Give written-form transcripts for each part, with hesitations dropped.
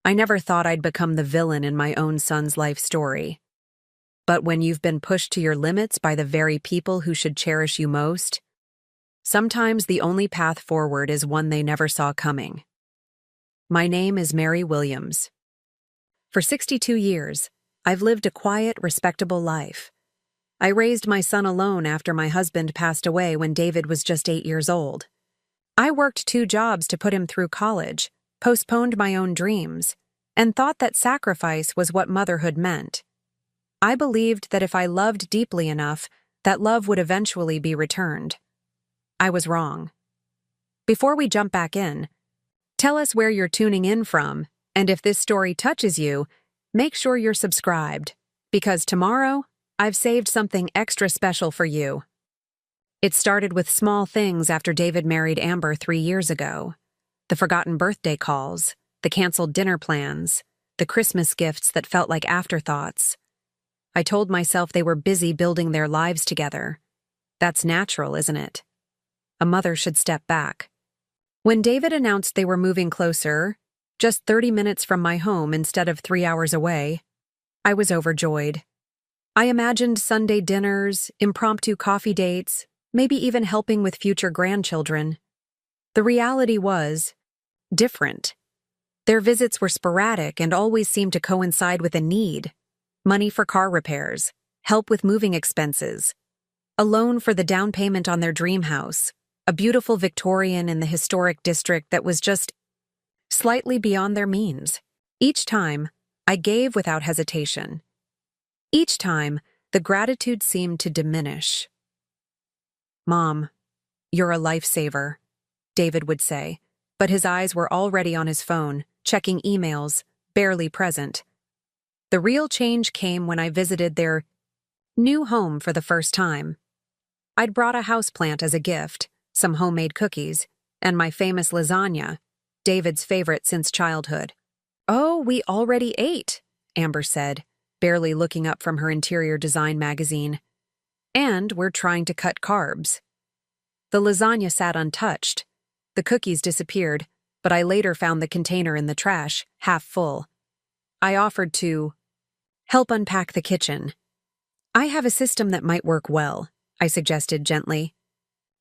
I never thought I'd become the villain in my own son's life story. But when you've been pushed to your limits by the very people who should cherish you most, sometimes the only path forward is one they never saw coming. My name is Mary Williams. For 62 years, I've lived a quiet, respectable life. I raised my son alone after my husband passed away when David was just 8 years old. I worked 2 jobs to put him through college, postponed my own dreams, and thought that sacrifice was what motherhood meant. I believed that if I loved deeply enough, that love would eventually be returned. I was wrong. Before we jump back in, tell us where you're tuning in from, and if this story touches you, make sure you're subscribed, because tomorrow, I've saved something extra special for you. It started with small things after David married Amber 3 years ago. The forgotten birthday calls, the canceled dinner plans, the Christmas gifts that felt like afterthoughts. I told myself they were busy building their lives together. That's natural, isn't it? A mother should step back. When David announced they were moving closer, just 30 minutes from my home instead of 3 hours away, I was overjoyed. I imagined Sunday dinners, impromptu coffee dates, maybe even helping with future grandchildren. The reality was different. Their visits were sporadic and always seemed to coincide with a need. Money for car repairs, help with moving expenses, a loan for the down payment on their dream house, a beautiful Victorian in the historic district that was just slightly beyond their means. Each time, I gave without hesitation. Each time, the gratitude seemed to diminish. "Mom, you're a lifesaver," David would say, but his eyes were already on his phone, checking emails, barely present. The real change came when I visited their new home for the first time. I'd brought a houseplant as a gift, some homemade cookies, and my famous lasagna, David's favorite since childhood. "Oh, we already ate," Amber said, barely looking up from her interior design magazine. "And we're trying to cut carbs." The lasagna sat untouched. The cookies disappeared, but I later found the container in the trash, half full. I offered to help unpack the kitchen. "I have a system that might work well," I suggested gently.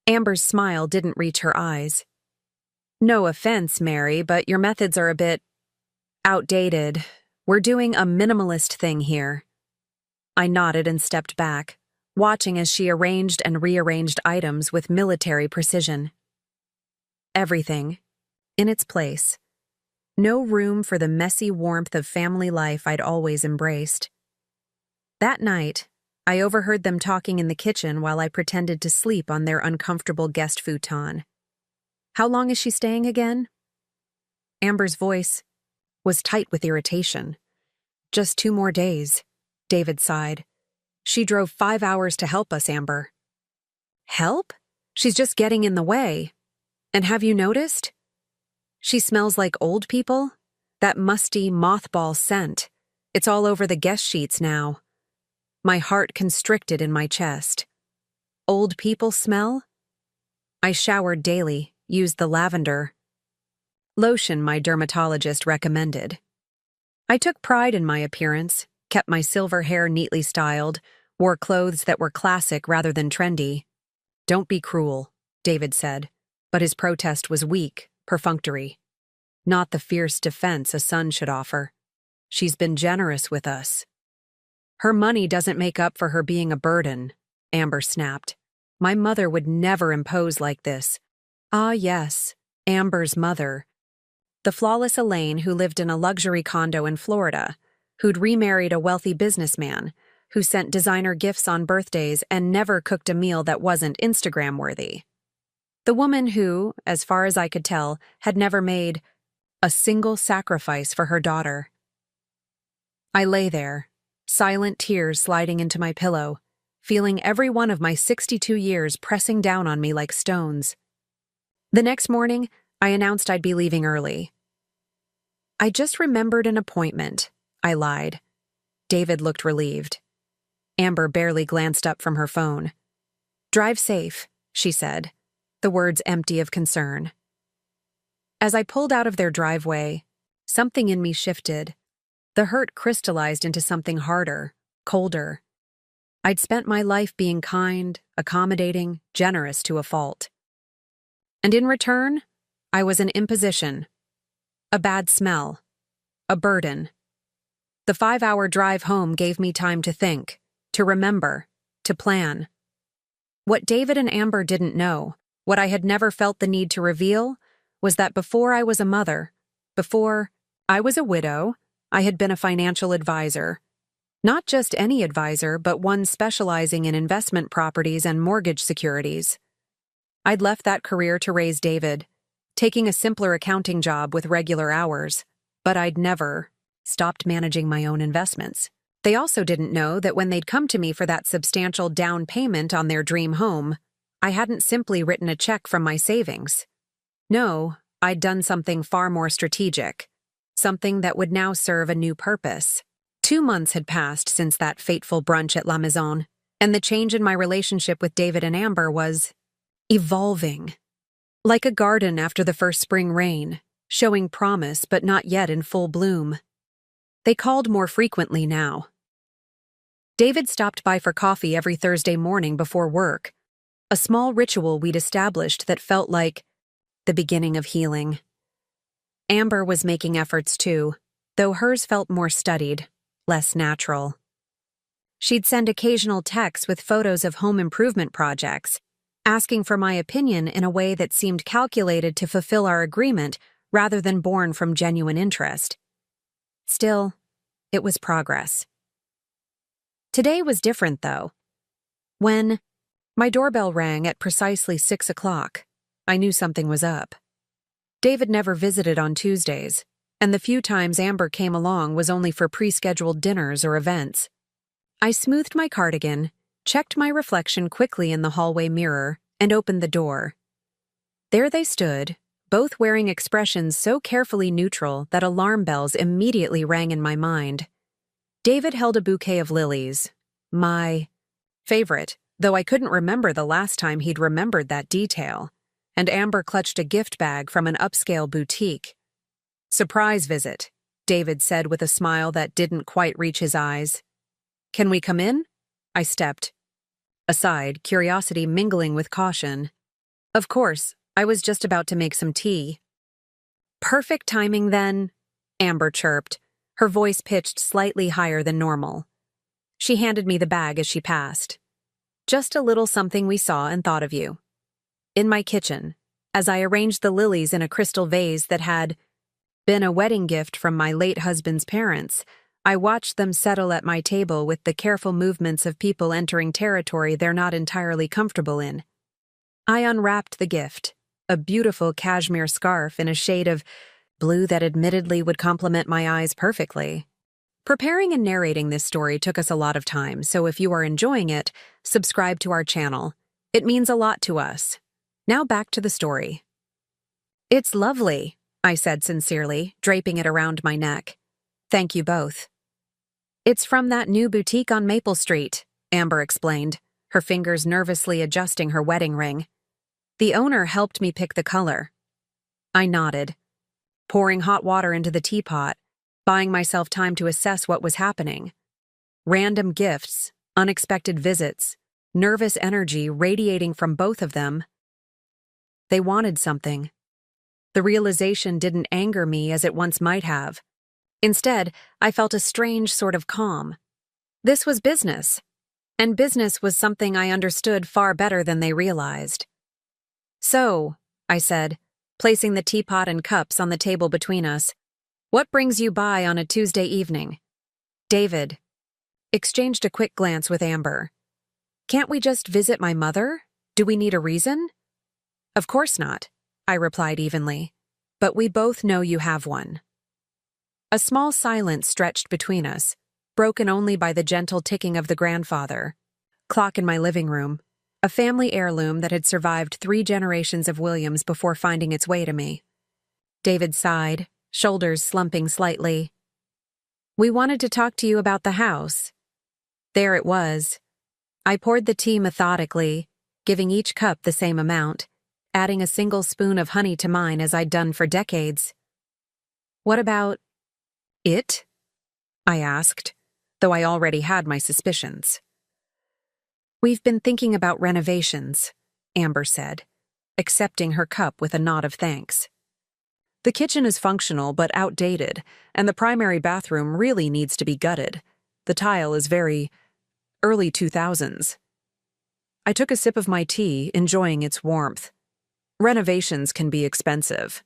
Amber's smile didn't reach her eyes. "No offense, Mary, but your methods are a bit outdated. We're doing a minimalist thing here." I nodded and stepped back, watching as she arranged and rearranged items with military precision. Everything in its place. No room for the messy warmth of family life I'd always embraced. That night, I overheard them talking in the kitchen while I pretended to sleep on their uncomfortable guest futon. "How long is she staying again?" Amber's voice was tight with irritation. "Just 2 more days," David sighed. "She drove 5 hours to help us, Amber." "Help? She's just getting in the way. And have you noticed? She smells like old people. That musty mothball scent. It's all over the guest sheets now." My heart constricted in my chest. Old people smell? I showered daily, used the lavender lotion my dermatologist recommended. I took pride in my appearance, kept my silver hair neatly styled, wore clothes that were classic rather than trendy. "Don't be cruel," David said, but his protest was weak, perfunctory. Not the fierce defense a son should offer. "She's been generous with us." "Her money doesn't make up for her being a burden," Amber snapped. "My mother would never impose like this." Ah, yes, Amber's mother. The flawless Elaine who lived in a luxury condo in Florida, who'd remarried a wealthy businessman, who sent designer gifts on birthdays and never cooked a meal that wasn't Instagram-worthy. The woman who, as far as I could tell, had never made a single sacrifice for her daughter. I lay there, silent tears sliding into my pillow, feeling every one of my 62 years pressing down on me like stones. The next morning, I announced I'd be leaving early. "I just remembered an appointment," I lied. David looked relieved. Amber barely glanced up from her phone. "Drive safe," she said, the words empty of concern. As I pulled out of their driveway, something in me shifted. The hurt crystallized into something harder, colder. I'd spent my life being kind, accommodating, generous to a fault. And in return, I was an imposition, a bad smell, a burden. The 5-hour drive home gave me time to think, to remember, to plan. What David and Amber didn't know, what I had never felt the need to reveal, was that before I was a mother, before I was a widow, I had been a financial advisor. Not just any advisor, but one specializing in investment properties and mortgage securities. I'd left that career to raise David, taking a simpler accounting job with regular hours, but I'd never stopped managing my own investments. They also didn't know that when they'd come to me for that substantial down payment on their dream home, I hadn't simply written a check from my savings. No, I'd done something far more strategic, something that would now serve a new purpose. 2 months had passed since that fateful brunch at La Maison, and the change in my relationship with David and Amber was evolving. Like a garden after the first spring rain, showing promise but not yet in full bloom. They called more frequently now. David stopped by for coffee every Thursday morning before work, a small ritual we'd established that felt like the beginning of healing. Amber was making efforts too, though hers felt more studied, less natural. She'd send occasional texts with photos of home improvement projects, asking for my opinion in a way that seemed calculated to fulfill our agreement rather than born from genuine interest. Still, it was progress. Today was different, though. When my doorbell rang at precisely 6 o'clock, I knew something was up. David never visited on Tuesdays, and the few times Amber came along was only for pre-scheduled dinners or events. I smoothed my cardigan, checked my reflection quickly in the hallway mirror, and opened the door. There they stood, both wearing expressions so carefully neutral that alarm bells immediately rang in my mind. David held a bouquet of lilies, my favorite, though I couldn't remember the last time he'd remembered that detail, and Amber clutched a gift bag from an upscale boutique. "Surprise visit," David said with a smile that didn't quite reach his eyes. "Can we come in?" I stepped aside, curiosity mingling with caution. Of course, I was just about to make some tea. "Perfect timing, then," Amber chirped, her voice pitched slightly higher than normal. She handed me the bag as she passed. "Just a little something we saw and thought of you." In my kitchen, as I arranged the lilies in a crystal vase that had been a wedding gift from my late husband's parents, I watched them settle at my table with the careful movements of people entering territory they're not entirely comfortable in. I unwrapped the gift, a beautiful cashmere scarf in a shade of blue that admittedly would complement my eyes perfectly. Preparing and narrating this story took us a lot of time, so if you are enjoying it, subscribe to our channel. It means a lot to us. Now back to the story. "It's lovely," I said sincerely, draping it around my neck. "Thank you both." "It's from that new boutique on Maple Street," Amber explained, her fingers nervously adjusting her wedding ring. "The owner helped me pick the color." I nodded, pouring hot water into the teapot, buying myself time to assess what was happening. Random gifts, unexpected visits, nervous energy radiating from both of them. They wanted something. The realization didn't anger me as it once might have. Instead, I felt a strange sort of calm. This was business, and business was something I understood far better than they realized. "So," I said, placing the teapot and cups on the table between us, "what brings you by on a Tuesday evening?" David exchanged a quick glance with Amber. "Can't we just visit my mother? Do we need a reason?" "Of course not," I replied evenly, "but we both know you have one." A small silence stretched between us, broken only by the gentle ticking of the grandfather clock in my living room, a family heirloom that had survived 3 generations of Williams before finding its way to me. David sighed, shoulders slumping slightly. "We wanted to talk to you about the house." There it was. I poured the tea methodically, giving each cup the same amount, adding a single spoon of honey to mine as I'd done for decades. "What about It? I asked, though I already had my suspicions. We've been thinking about renovations, Amber said, accepting her cup with a nod of thanks. The kitchen is functional but outdated, and the primary bathroom really needs to be gutted. The tile is very early 2000s. I took a sip of my tea, enjoying its warmth. Renovations can be expensive.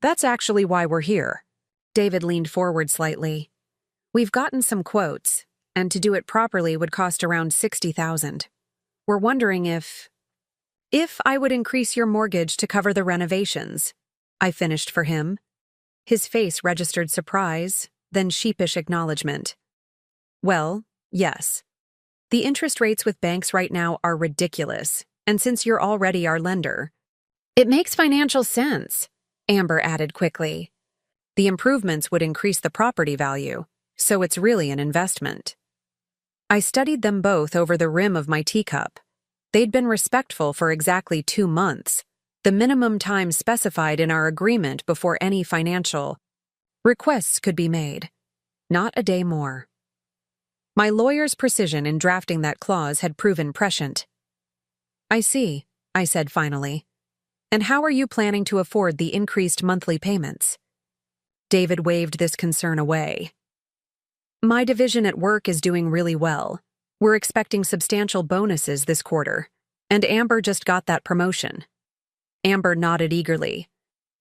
That's actually why we're here. David leaned forward slightly. We've gotten some quotes, and to do it properly would cost around $60,000. We're wondering if I would increase your mortgage to cover the renovations. I finished for him. His face registered surprise, then sheepish acknowledgement. Well, yes. The interest rates with banks right now are ridiculous, and since you're already our lender, it makes financial sense, Amber added quickly. The improvements would increase the property value, so it's really an investment. I studied them both over the rim of my teacup. They'd been respectful for exactly 2 months, the minimum time specified in our agreement before any financial requests could be made. Not a day more. My lawyer's precision in drafting that clause had proven prescient. I see, I said finally. And how are you planning to afford the increased monthly payments? David waved this concern away. My division at work is doing really well. We're expecting substantial bonuses this quarter, and Amber just got that promotion. Amber nodded eagerly.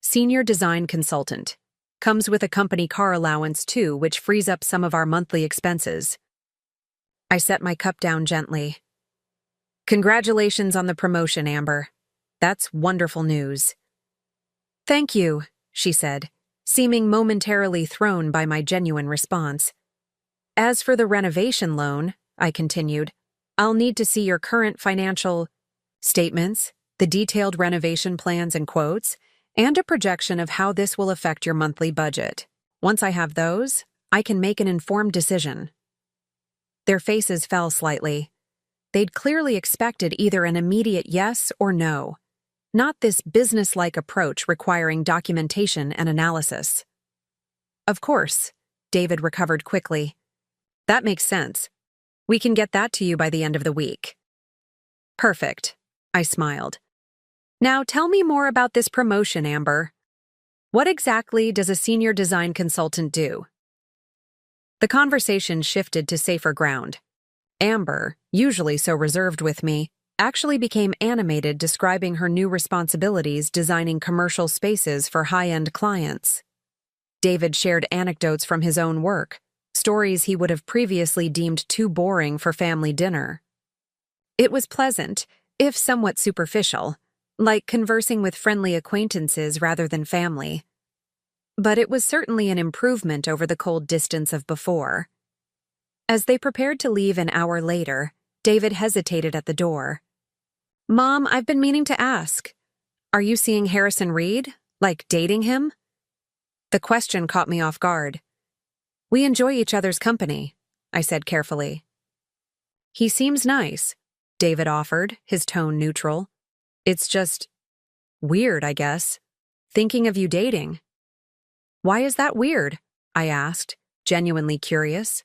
Senior design consultant. Comes with a company car allowance too, which frees up some of our monthly expenses. I set my cup down gently. Congratulations on the promotion, Amber. That's wonderful news. Thank you, she said, seeming momentarily thrown by my genuine response. As for the renovation loan, I continued, I'll need to see your current financial statements, the detailed renovation plans and quotes, and a projection of how this will affect your monthly budget. Once I have those, I can make an informed decision. Their faces fell slightly. They'd clearly expected either an immediate yes or no, not this business-like approach requiring documentation and analysis. Of course, David recovered quickly. That makes sense. We can get that to you by the end of the week. Perfect, I smiled. Now tell me more about this promotion, Amber. What exactly does a senior design consultant do? The conversation shifted to safer ground. Amber, usually so reserved with me, actually became animated describing her new responsibilities designing commercial spaces for high-end clients. David shared anecdotes from his own work, stories he would have previously deemed too boring for family dinner. It was pleasant, if somewhat superficial, like conversing with friendly acquaintances rather than family. But it was certainly an improvement over the cold distance of before. As they prepared to leave an hour later, David hesitated at the door. Mom, I've been meaning to ask. Are you seeing Harrison Reed? Like dating him? The question caught me off guard. We enjoy each other's company, I said carefully. He seems nice, David offered, his tone neutral. It's just weird, I guess. Thinking of you dating. Why is that weird? I asked, genuinely curious.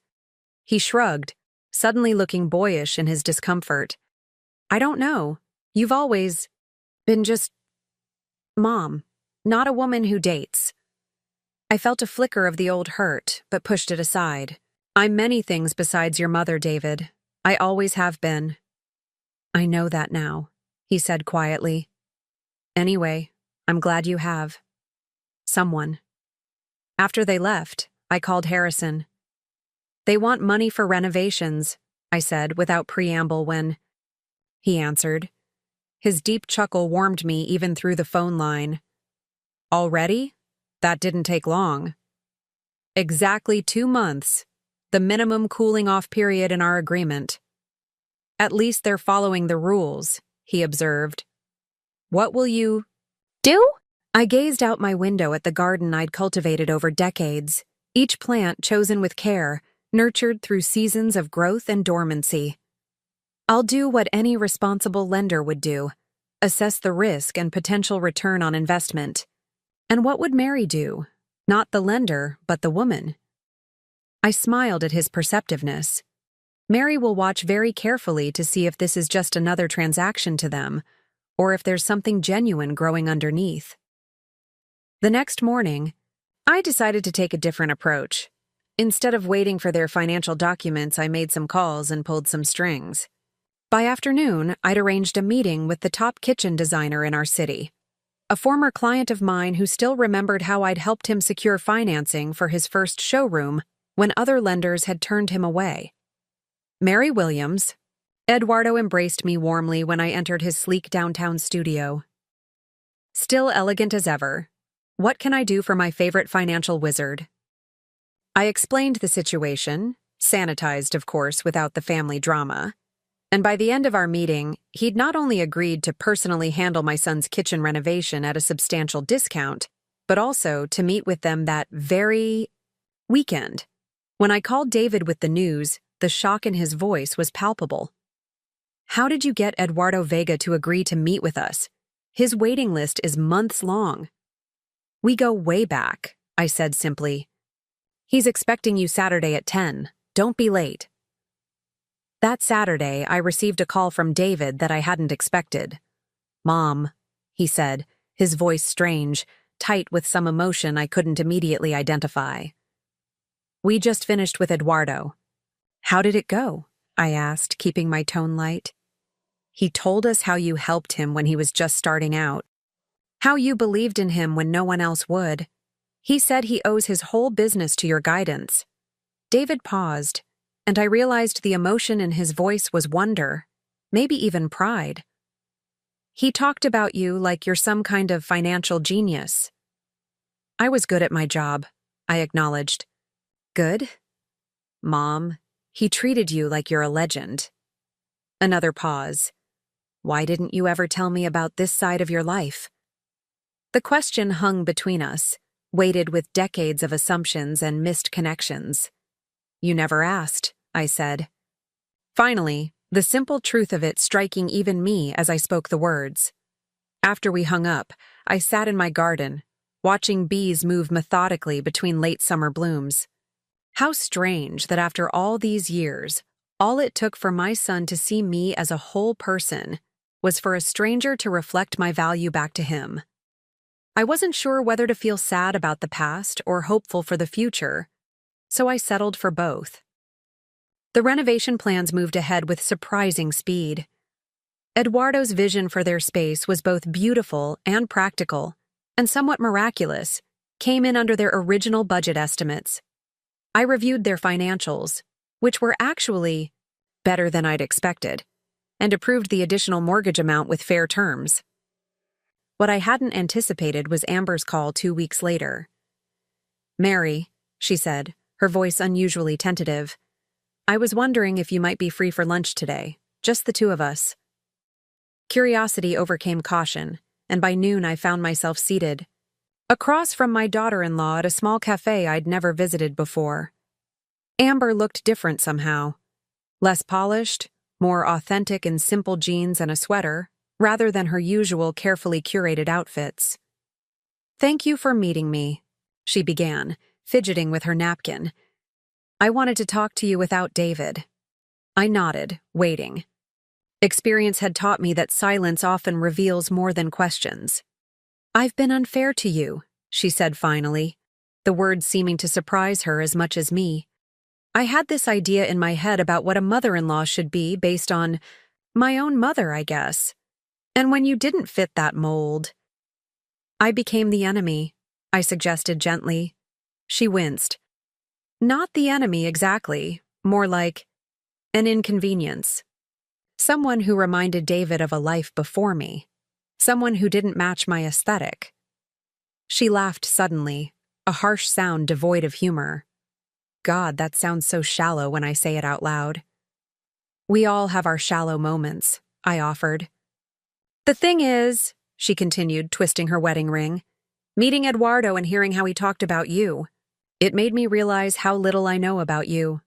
He shrugged, suddenly looking boyish in his discomfort. I don't know. You've always been just Mom, not a woman who dates. I felt a flicker of the old hurt, but pushed it aside. I'm many things besides your mother, David. I always have been. I know that now, he said quietly. Anyway, I'm glad you have. Someone. After they left, I called Harrison. They want money for renovations, I said without preamble when he answered. His deep chuckle warmed me even through the phone line. Already? That didn't take long. Exactly 2 months, the minimum cooling-off period in our agreement. At least they're following the rules, he observed. What will you do? I gazed out my window at the garden I'd cultivated over decades, each plant chosen with care, nurtured through seasons of growth and dormancy. I'll do what any responsible lender would do, assess the risk and potential return on investment. And what would Mary do? Not the lender, but the woman. I smiled at his perceptiveness. Mary will watch very carefully to see if this is just another transaction to them, or if there's something genuine growing underneath. The next morning, I decided to take a different approach. Instead of waiting for their financial documents, I made some calls and pulled some strings. By afternoon, I'd arranged a meeting with the top kitchen designer in our city, a former client of mine who still remembered how I'd helped him secure financing for his first showroom when other lenders had turned him away. Mary Williams. Eduardo embraced me warmly when I entered his sleek downtown studio. Still elegant as ever. What can I do for my favorite financial wizard? I explained the situation, sanitized, of course, without the family drama. And by the end of our meeting, he'd not only agreed to personally handle my son's kitchen renovation at a substantial discount, but also to meet with them that very weekend. When I called David with the news, the shock in his voice was palpable. "How did you get Eduardo Vega to agree to meet with us? His waiting list is months long." "We go way back," I said simply. "He's expecting you Saturday at 10. Don't be late." That Saturday, I received a call from David that I hadn't expected. "Mom," he said, his voice strange, tight with some emotion I couldn't immediately identify. "We just finished with Eduardo." "How did it go?" I asked, keeping my tone light. "He told us how you helped him when he was just starting out. How you believed in him when no one else would. He said he owes his whole business to your guidance." David paused, and I realized the emotion in his voice was wonder, maybe even pride. "He talked about you like you're some kind of financial genius." "I was good at my job," I acknowledged. "Good?" "Mom, he treated you like you're a legend." Another pause. "Why didn't you ever tell me about this side of your life?" The question hung between us, weighted with decades of assumptions and missed connections. "You never asked," I said. Finally, the simple truth of it striking even me as I spoke the words. After we hung up, I sat in my garden, watching bees move methodically between late summer blooms. How strange that after all these years, all it took for my son to see me as a whole person was for a stranger to reflect my value back to him. I wasn't sure whether to feel sad about the past or hopeful for the future, so I settled for both. The renovation plans moved ahead with surprising speed. Eduardo's vision for their space was both beautiful and practical, and somewhat miraculous, came in under their original budget estimates. I reviewed their financials, which were actually better than I'd expected, and approved the additional mortgage amount with fair terms. What I hadn't anticipated was Amber's call 2 weeks later. "Mary," she said, her voice unusually tentative, "I was wondering if you might be free for lunch today, just the two of us." Curiosity overcame caution, and by noon I found myself seated across from my daughter-in-law at a small cafe I'd never visited before. Amber looked different somehow. Less polished, more authentic in simple jeans and a sweater, rather than her usual carefully curated outfits. "Thank you for meeting me," she began, fidgeting with her napkin. "I wanted to talk to you without David." I nodded, waiting. Experience had taught me that silence often reveals more than questions. "I've been unfair to you," she said finally, the words seeming to surprise her as much as me. I had this idea in my head about what a mother-in-law should be based on my own mother, I guess. And when you didn't fit that mold, "I became the enemy," I suggested gently. She winced. "Not the enemy exactly, more like an inconvenience. Someone who reminded David of a life before me. Someone who didn't match my aesthetic." She laughed suddenly, a harsh sound devoid of humor. God, that sounds so shallow when I say it out loud. "We all have our shallow moments," I offered. "The thing is," she continued, twisting her wedding ring, "meeting Eduardo and hearing how he talked about you, it made me realize how little I know about you.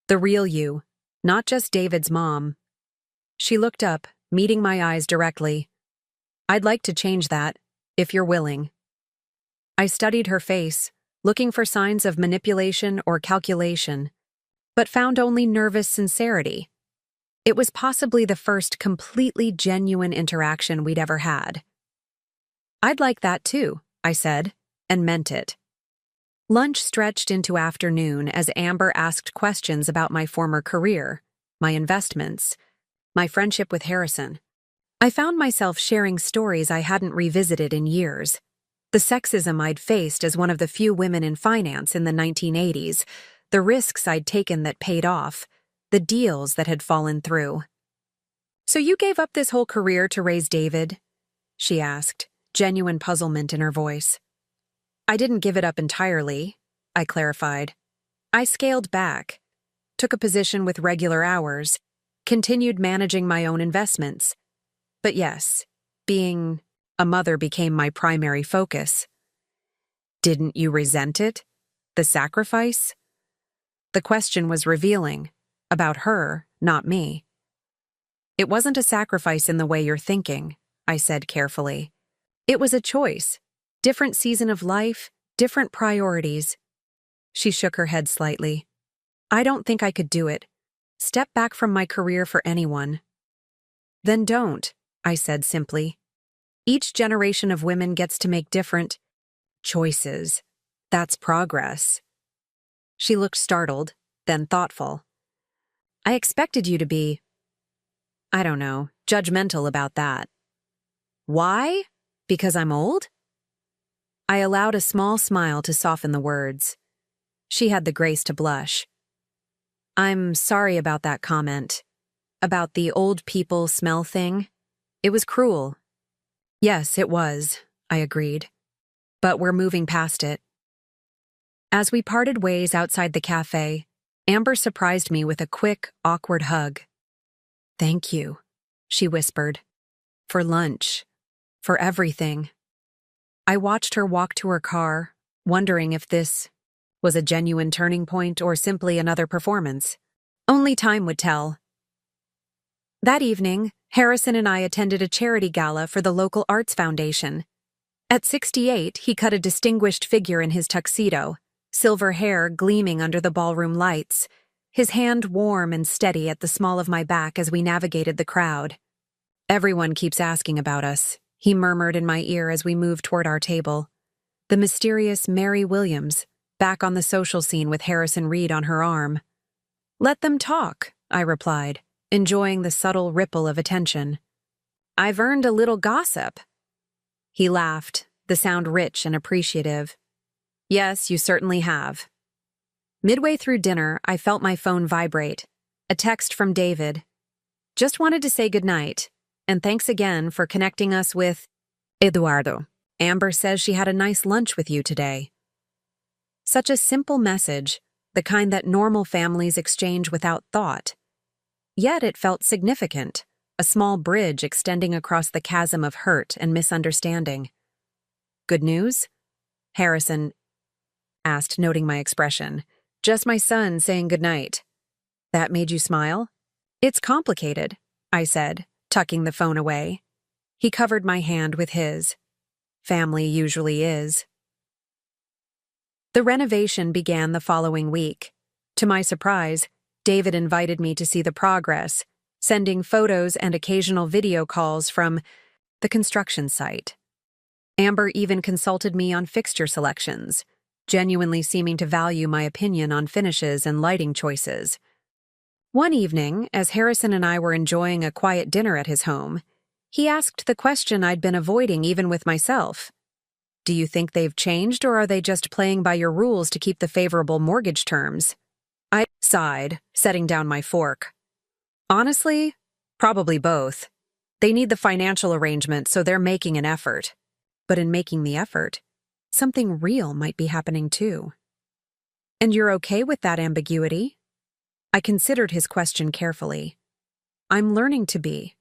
The real you, not just David's mom." She looked up, meeting my eyes directly. "I'd like to change that, if you're willing." I studied her face, looking for signs of manipulation or calculation, but found only nervous sincerity. It was possibly the first completely genuine interaction we'd ever had. "I'd like that too," I said, and meant it. Lunch stretched into afternoon as Amber asked questions about my former career, my investments, my friendship with Harrison. I found myself sharing stories I hadn't revisited in years. The sexism I'd faced as one of the few women in finance in the 1980s, the risks I'd taken that paid off, the deals that had fallen through. "So you gave up this whole career to raise David?" she asked, genuine puzzlement in her voice. "I didn't give it up entirely," I clarified. "I scaled back, took a position with regular hours, continued managing my own investments. But yes, being a mother became my primary focus." "Didn't you resent it? The sacrifice?" The question was revealing, about her, not me. "It wasn't a sacrifice in the way you're thinking," I said carefully. "It was a choice. Different season of life, different priorities." She shook her head slightly. "I don't think I could do it. Step back from my career for anyone." "Then don't," I said simply. "Each generation of women gets to make different choices. That's progress." She looked startled, then thoughtful. "I expected you to be, I don't know, judgmental about that." "Why? Because I'm old?" I allowed a small smile to soften the words. She had the grace to blush. "I'm sorry about that comment. About the old people smell thing. It was cruel." "Yes, it was," I agreed. "But we're moving past it." As we parted ways outside the cafe, Amber surprised me with a quick, awkward hug. "Thank you," she whispered. "For lunch. For everything." I watched her walk to her car, wondering if this was a genuine turning point or simply another performance. Only time would tell. That evening, Harrison and I attended a charity gala for the local arts foundation. At 68, he cut a distinguished figure in his tuxedo, silver hair gleaming under the ballroom lights, his hand warm and steady at the small of my back as we navigated the crowd. "Everyone keeps asking about us," he murmured in my ear as we moved toward our table. The mysterious Mary Williams, back on the social scene with Harrison Reed on her arm. "Let them talk," I replied, enjoying the subtle ripple of attention. "I've earned a little gossip." He laughed, the sound rich and appreciative. "Yes, you certainly have." Midway through dinner, I felt my phone vibrate. A text from David. "Just wanted to say goodnight, and thanks again for connecting us with Eduardo. Amber says she had a nice lunch with you today." Such a simple message, the kind that normal families exchange without thought. Yet it felt significant, a small bridge extending across the chasm of hurt and misunderstanding. "Good news?" Harrison asked, noting my expression. "Just my son saying goodnight." "That made you smile?" "It's complicated," I said, tucking the phone away. He covered my hand with his. Family usually is. The renovation began the following week. To my surprise, David invited me to see the progress, sending photos and occasional video calls from the construction site. Amber even consulted me on fixture selections, genuinely seeming to value my opinion on finishes and lighting choices. One evening, as Harrison and I were enjoying a quiet dinner at his home, he asked the question I'd been avoiding even with myself. "Do you think they've changed, or are they just playing by your rules to keep the favorable mortgage terms?" I sighed, setting down my fork. "Honestly, probably both. They need the financial arrangement, so they're making an effort. But in making the effort, something real might be happening too." "And you're okay with that ambiguity?" I considered his question carefully. "I'm learning to be.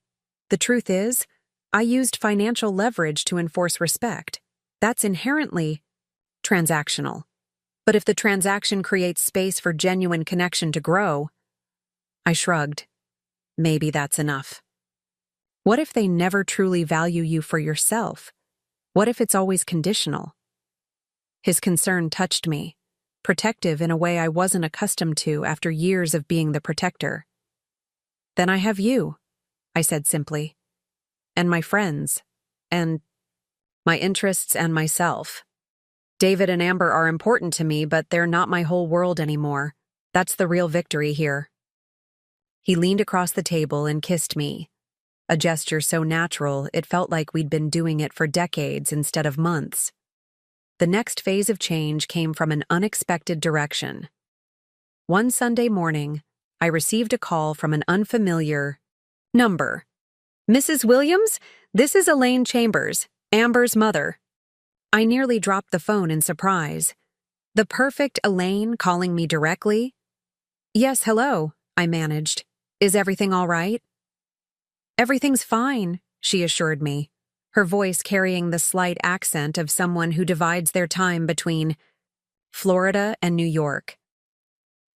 The truth is, I used financial leverage to enforce respect. That's inherently transactional. But if the transaction creates space for genuine connection to grow..." I shrugged. Maybe that's enough. What if they never truly value you for yourself? What if it's always conditional? His concern touched me, protective in a way I wasn't accustomed to after years of being the protector. "Then I have you," I said simply. "And my friends. And my interests and myself. David and Amber are important to me, but they're not my whole world anymore. That's the real victory here." He leaned across the table and kissed me, a gesture so natural it felt like we'd been doing it for decades instead of months. The next phase of change came from an unexpected direction. One Sunday morning, I received a call from an unfamiliar number. "Mrs. Williams, this is Elaine Chambers, Amber's mother." I nearly dropped the phone in surprise. The perfect Elaine calling me directly? "Yes, hello," I managed. "Is everything all right?" "Everything's fine," she assured me, her voice carrying the slight accent of someone who divides their time between Florida and New York.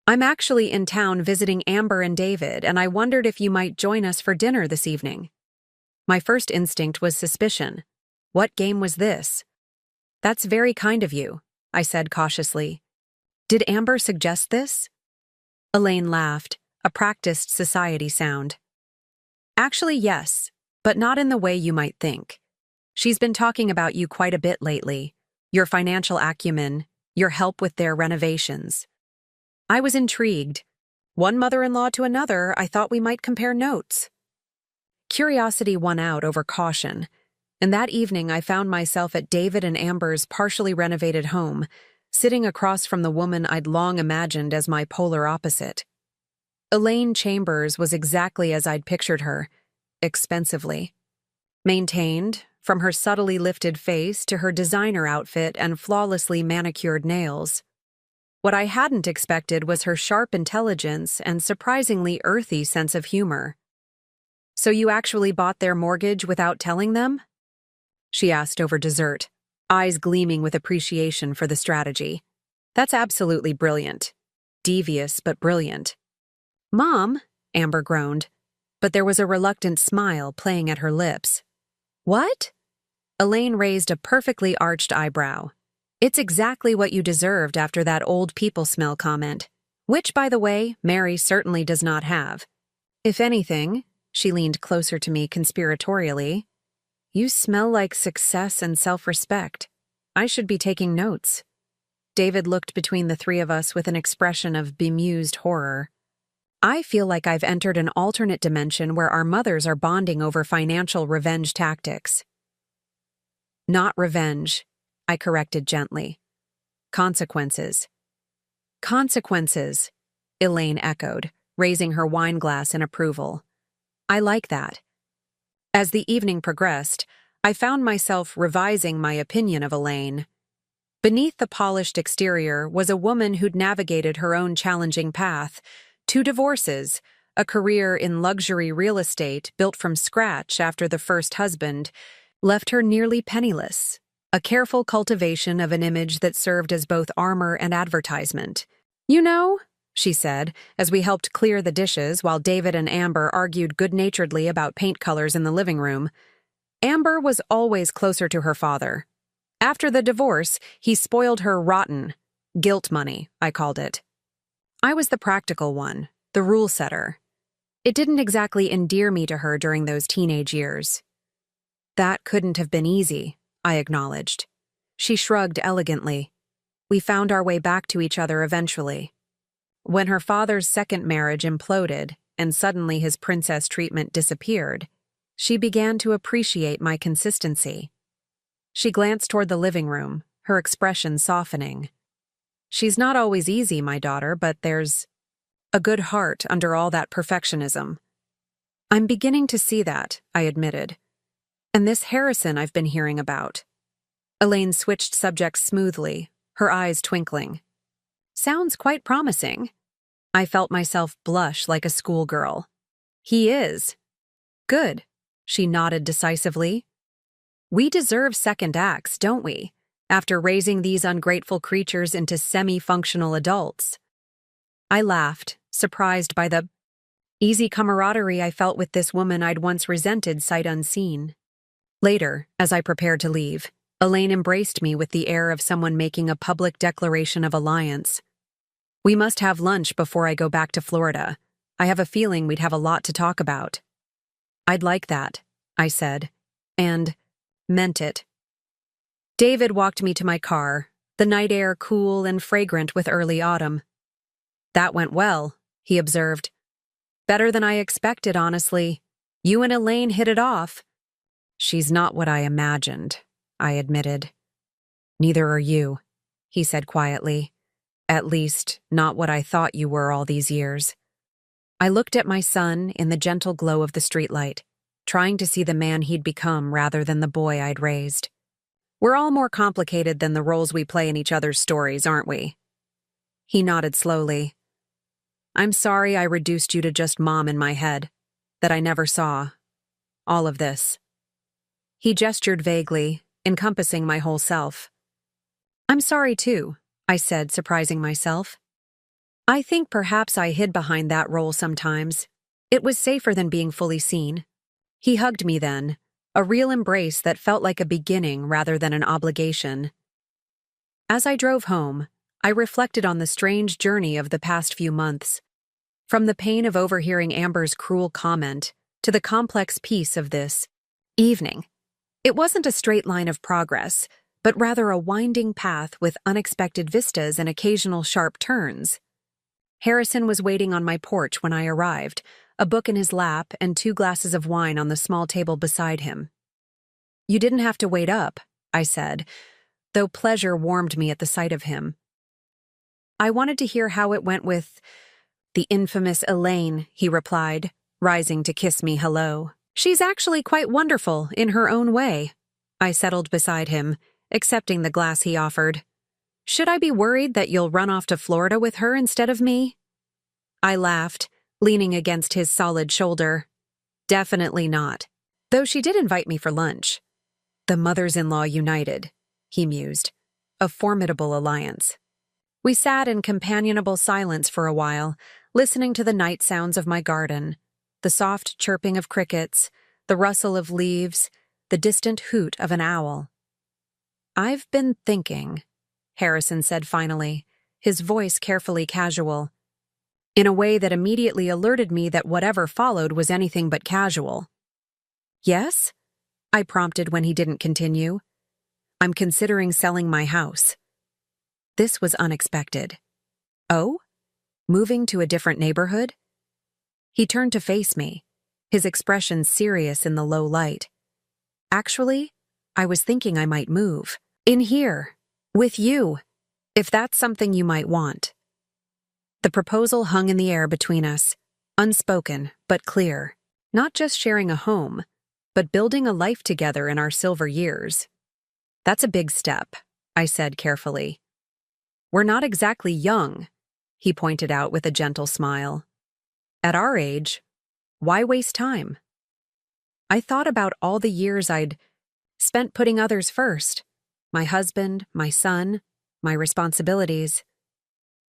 "I'm actually in town visiting Amber and David, and I wondered if you might join us for dinner this evening." My first instinct was suspicion. What game was this? "That's very kind of you," I said cautiously. "Did Amber suggest this?" Elaine laughed, a practiced society sound. "Actually, yes, but not in the way you might think. She's been talking about you quite a bit lately, your financial acumen, your help with their renovations." I was intrigued. One mother-in-law to another, I thought we might compare notes. Curiosity won out over caution, and that evening I found myself at David and Amber's partially renovated home, sitting across from the woman I'd long imagined as my polar opposite. Elaine Chambers was exactly as I'd pictured her, expensively. Maintained, from her subtly lifted face to her designer outfit and flawlessly manicured nails. What I hadn't expected was her sharp intelligence and surprisingly earthy sense of humor. "So you actually bought their mortgage without telling them?" she asked over dessert, eyes gleaming with appreciation for the strategy. "That's absolutely brilliant. Devious, but brilliant." "Mom," Amber groaned, but there was a reluctant smile playing at her lips. "What?" Elaine raised a perfectly arched eyebrow. "It's exactly what you deserved after that old people smell comment, which, by the way, Mary certainly does not have. If anything," she leaned closer to me conspiratorially, "you smell like success and self-respect. I should be taking notes." David looked between the three of us with an expression of bemused horror. "I feel like I've entered an alternate dimension where our mothers are bonding over financial revenge tactics." "Not revenge," I corrected gently. "Consequences." "Consequences," Elaine echoed, raising her wine glass in approval. "I like that." As the evening progressed, I found myself revising my opinion of Elaine. Beneath the polished exterior was a woman who'd navigated her own challenging path, 2 divorces, a career in luxury real estate built from scratch after the first husband left her nearly penniless, a careful cultivation of an image that served as both armor and advertisement. "You know," she said, as we helped clear the dishes while David and Amber argued good-naturedly about paint colors in the living room, "Amber was always closer to her father. After the divorce, he spoiled her rotten. Guilt money, I called it. I was the practical one, the rule setter. It didn't exactly endear me to her during those teenage years." "That couldn't have been easy," I acknowledged. She shrugged elegantly. "We found our way back to each other eventually. When her father's second marriage imploded and suddenly his princess treatment disappeared, she began to appreciate my consistency." She glanced toward the living room, her expression softening. "She's not always easy, my daughter, but there's a good heart under all that perfectionism." "I'm beginning to see that," I admitted. "And this Harrison I've been hearing about." Elaine switched subjects smoothly, her eyes twinkling. "Sounds quite promising." I felt myself blush like a schoolgirl. "He is." "Good," she nodded decisively. "We deserve second acts, don't we, after raising these ungrateful creatures into semi-functional adults?" I laughed, surprised by the easy camaraderie I felt with this woman I'd once resented sight unseen. Later, as I prepared to leave, Elaine embraced me with the air of someone making a public declaration of alliance. We must have lunch before I go back to Florida. I have a feeling we'd have a lot to talk about. I'd like that, I said, and meant it. David walked me to my car, the night air cool and fragrant with early autumn. That went well, he observed. Better than I expected, honestly. You and Elaine hit it off. She's not what I imagined, I admitted. Neither are you, he said quietly. At least, not what I thought you were all these years. I looked at my son in the gentle glow of the streetlight, trying to see the man he'd become rather than the boy I'd raised. We're all more complicated than the roles we play in each other's stories, aren't we? He nodded slowly. I'm sorry I reduced you to just mom in my head, that I never saw. All of this. He gestured vaguely, encompassing my whole self. I'm sorry too, I said, surprising myself. I think perhaps I hid behind that role sometimes. It was safer than being fully seen. He hugged me then, a real embrace that felt like a beginning rather than an obligation. As I drove home, I reflected on the strange journey of the past few months. From the pain of overhearing Amber's cruel comment to the complex peace of this evening. It wasn't a straight line of progress, but rather a winding path with unexpected vistas and occasional sharp turns. Harrison was waiting on my porch when I arrived, a book in his lap and 2 glasses of wine on the small table beside him. You didn't have to wait up, I said, though pleasure warmed me at the sight of him. I wanted to hear how it went with the infamous Elaine, he replied, rising to kiss me hello. She's actually quite wonderful in her own way. I settled beside him, accepting the glass he offered. Should I be worried that you'll run off to Florida with her instead of me? I laughed, leaning against his solid shoulder. Definitely not. Though she did invite me for lunch. The mothers-in-law united, he mused. A formidable alliance. We sat in companionable silence for a while, listening to the night sounds of my garden, the soft chirping of crickets, the rustle of leaves, the distant hoot of an owl. I've been thinking, Harrison said finally, his voice carefully casual, in a way that immediately alerted me that whatever followed was anything but casual. Yes? I prompted when he didn't continue. I'm considering selling my house. This was unexpected. Oh? Moving to a different neighborhood? He turned to face me, his expression serious in the low light. Actually, I was thinking I might move. In here. With you. If that's something you might want. The proposal hung in the air between us, unspoken but clear. Not just sharing a home, but building a life together in our silver years. That's a big step, I said carefully. We're not exactly young, he pointed out with a gentle smile. At our age, why waste time? I thought about all the years I'd spent putting others first. My husband, my son, my responsibilities.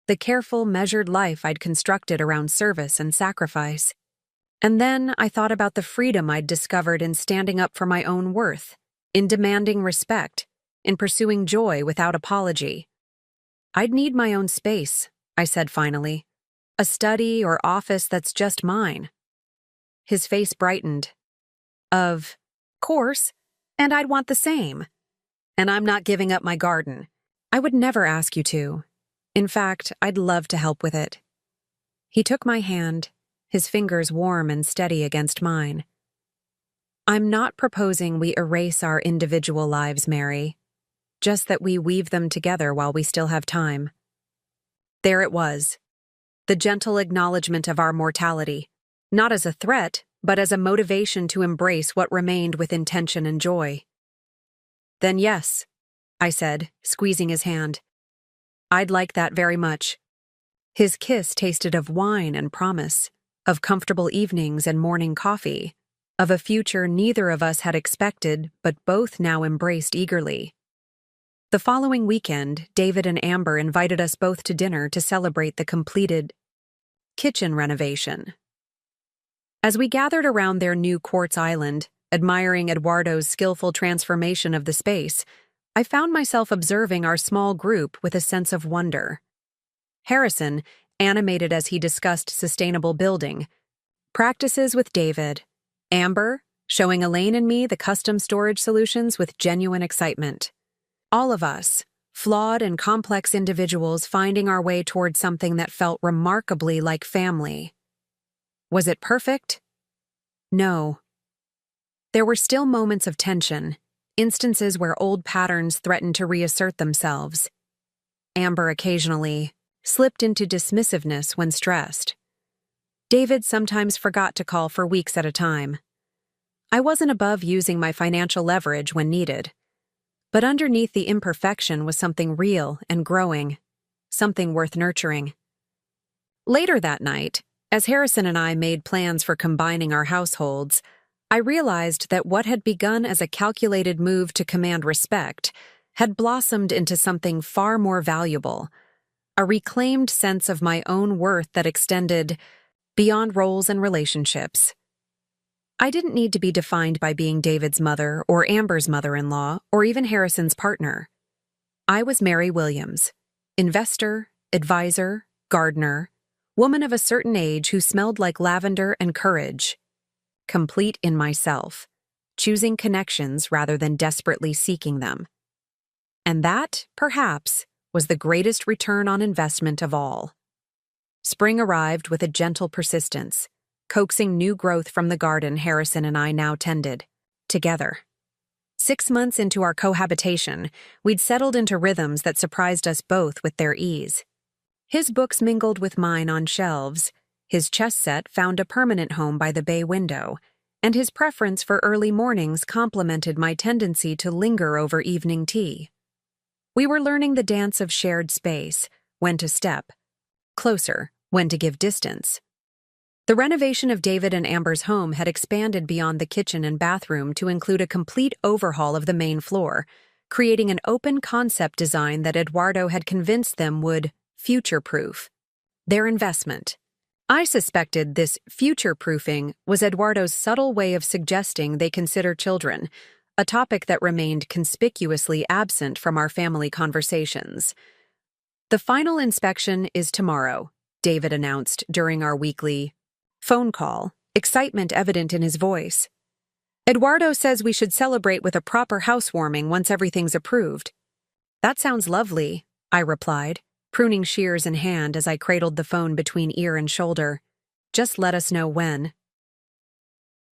The careful, measured life I'd constructed around service and sacrifice. And then I thought about the freedom I'd discovered in standing up for my own worth, in demanding respect, in pursuing joy without apology. I'd need my own space, I said finally. A study or office that's just mine. His face brightened. Of course, and I'd want the same. And I'm not giving up my garden. I would never ask you to. In fact, I'd love to help with it. He took my hand, his fingers warm and steady against mine. I'm not proposing we erase our individual lives, Mary. Just that we weave them together while we still have time. There it was. The gentle acknowledgement of our mortality, not as a threat, but as a motivation to embrace what remained with intention and joy. Then yes, I said, squeezing his hand. I'd like that very much. His kiss tasted of wine and promise, of comfortable evenings and morning coffee, of a future neither of us had expected but both now embraced eagerly. The following weekend, David and Amber invited us both to dinner to celebrate the completed kitchen renovation. As we gathered around their new quartz island, admiring Eduardo's skillful transformation of the space, I found myself observing our small group with a sense of wonder. Harrison, animated as he discussed sustainable building, practices with David. Amber, showing Elaine and me the custom storage solutions with genuine excitement. All of us, flawed and complex individuals finding our way toward something that felt remarkably like family. Was it perfect? No. There were still moments of tension, instances where old patterns threatened to reassert themselves. Amber occasionally slipped into dismissiveness when stressed. David sometimes forgot to call for weeks at a time. I wasn't above using my financial leverage when needed. But underneath the imperfection was something real and growing, something worth nurturing. Later that night, as Harrison and I made plans for combining our households, I realized that what had begun as a calculated move to command respect had blossomed into something far more valuable, a reclaimed sense of my own worth that extended beyond roles and relationships. I didn't need to be defined by being David's mother or Amber's mother-in-law or even Harrison's partner. I was Mary Williams, investor, advisor, gardener, woman of a certain age who smelled like lavender and courage, complete in myself, choosing connections rather than desperately seeking them. And that, perhaps, was the greatest return on investment of all. Spring arrived with a gentle persistence, coaxing new growth from the garden Harrison and I now tended, together. 6 months into our cohabitation, we'd settled into rhythms that surprised us both with their ease. His books mingled with mine on shelves, his chess set found a permanent home by the bay window, and his preference for early mornings complemented my tendency to linger over evening tea. We were learning the dance of shared space, when to step closer, when to give distance. The renovation of David and Amber's home had expanded beyond the kitchen and bathroom to include a complete overhaul of the main floor, creating an open concept design that Eduardo had convinced them would future-proof their investment. I suspected this future-proofing was Eduardo's subtle way of suggesting they consider children, a topic that remained conspicuously absent from our family conversations. "The final inspection is tomorrow," David announced during our weekly phone call, excitement evident in his voice. "Eduardo says we should celebrate with a proper housewarming once everything's approved." "That sounds lovely," I replied, pruning shears in hand as I cradled the phone between ear and shoulder. "Just let us know when."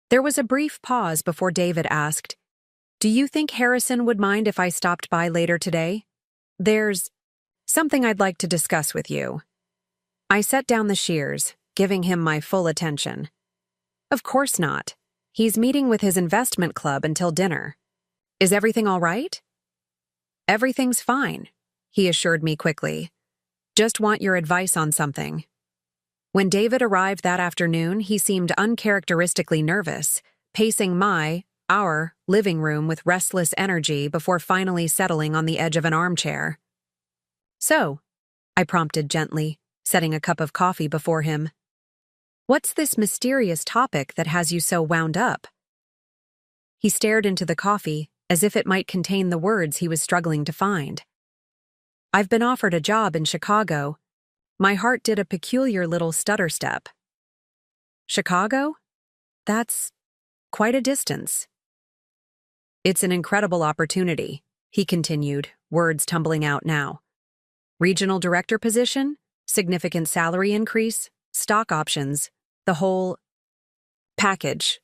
There was a brief pause before David asked, "Do you think Harrison would mind if I stopped by later today? There's something I'd like to discuss with you." I set down the shears, giving him my full attention. "Of course not. He's meeting with his investment club until dinner. Is everything all right?" "Everything's fine," he assured me quickly. "Just want your advice on something." When David arrived that afternoon, he seemed uncharacteristically nervous, pacing our living room with restless energy before finally settling on the edge of an armchair. "So," I prompted gently, setting a cup of coffee before him, "what's this mysterious topic that has you so wound up?" He stared into the coffee as if it might contain the words he was struggling to find. "I've been offered a job in Chicago." My heart did a peculiar little stutter step. "Chicago? That's quite a distance." "It's an incredible opportunity," he continued, words tumbling out now. "Regional director position, significant salary increase, stock options, the whole package.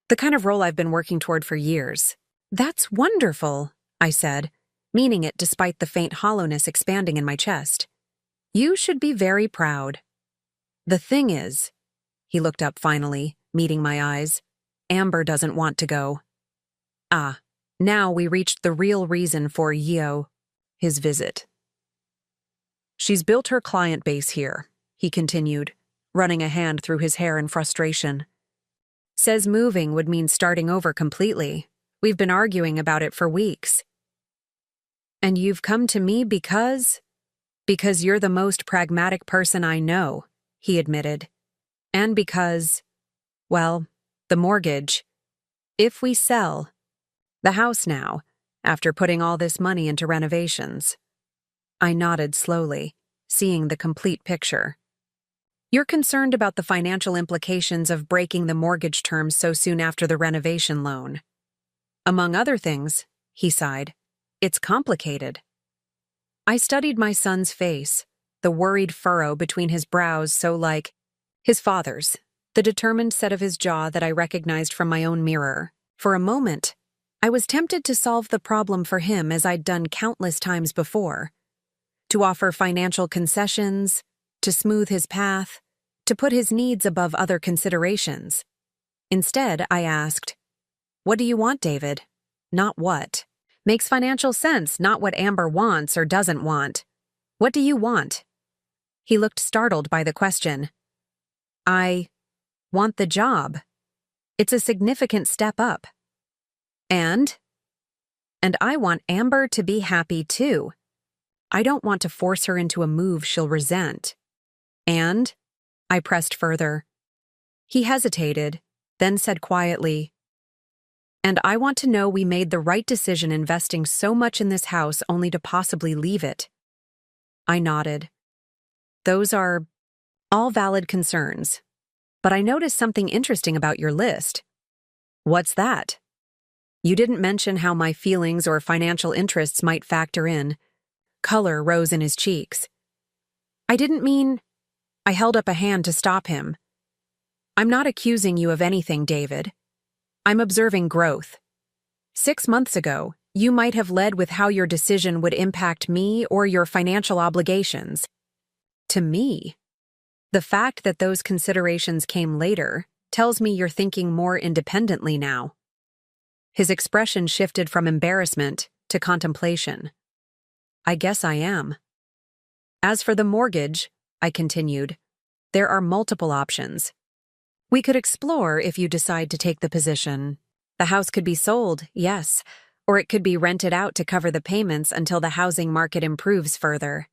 The kind of role I've been working toward for years." "That's wonderful," I said, meaning it despite the faint hollowness expanding in my chest. "You should be very proud." "The thing is," he looked up finally, meeting my eyes, "Amber doesn't want to go." Ah, now we reached the real reason for his visit. "She's built her client base here," he continued, running a hand through his hair in frustration. "Says moving would mean starting over completely. We've been arguing about it for weeks." "And you've come to me because you're the most pragmatic person I know," he admitted. "And because, well, the mortgage. If we sell the house now, after putting all this money into renovations. I nodded slowly, seeing the complete picture. You're concerned about the financial implications of breaking the mortgage terms so soon after the renovation loan. Among other things, he sighed, it's complicated. I studied my son's face, the worried furrow between his brows so like his father's, the determined set of his jaw that I recognized from my own mirror. For a moment, I was tempted to solve the problem for him as I'd done countless times before. To offer financial concessions, to smooth his path, to put his needs above other considerations. Instead, I asked, "What do you want, David?" Not what. Makes financial sense, not what Amber wants or doesn't want. What do you want? He looked startled by the question. I want the job. It's a significant step up. And I want Amber to be happy too. I don't want to force her into a move she'll resent. And? I pressed further. He hesitated, then said quietly, and I want to know we made the right decision investing so much in this house only to possibly leave it. I nodded. Those are all valid concerns. But I noticed something interesting about your list. What's that? You didn't mention how my feelings or financial interests might factor in. Color rose in his cheeks. I didn't mean... I held up a hand to stop him. I'm not accusing you of anything, David. I'm observing growth. 6 months ago, you might have led with how your decision would impact me or your financial obligations. To me, the fact that those considerations came later tells me you're thinking more independently now. His expression shifted from embarrassment to contemplation. I guess I am. As for the mortgage, I continued, there are multiple options. We could explore if you decide to take the position. The house could be sold, yes, or it could be rented out to cover the payments until the housing market improves further.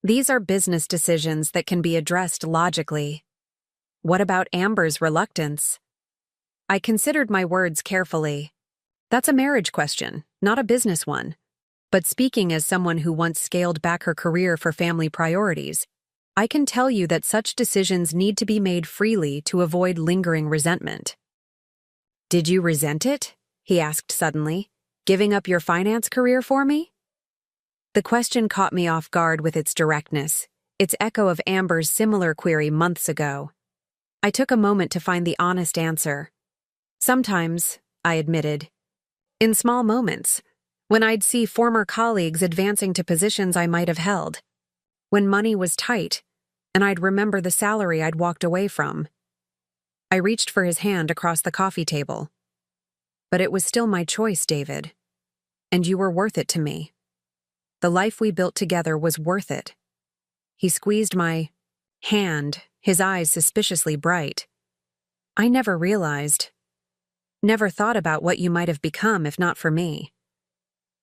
These are business decisions that can be addressed logically. What about Amber's reluctance? I considered my words carefully. That's a marriage question, not a business one. But speaking as someone who once scaled back her career for family priorities, I can tell you that such decisions need to be made freely to avoid lingering resentment. Did you resent it? He asked suddenly. Giving up your finance career for me? The question caught me off guard with its directness, its echo of Amber's similar query months ago. I took a moment to find the honest answer. Sometimes, I admitted. In small moments, when I'd see former colleagues advancing to positions I might have held. When money was tight, and I'd remember the salary I'd walked away from. I reached for his hand across the coffee table. But it was still my choice, David. And you were worth it to me. The life we built together was worth it. He squeezed my hand, his eyes suspiciously bright. I never realized, never thought about what you might have become if not for me.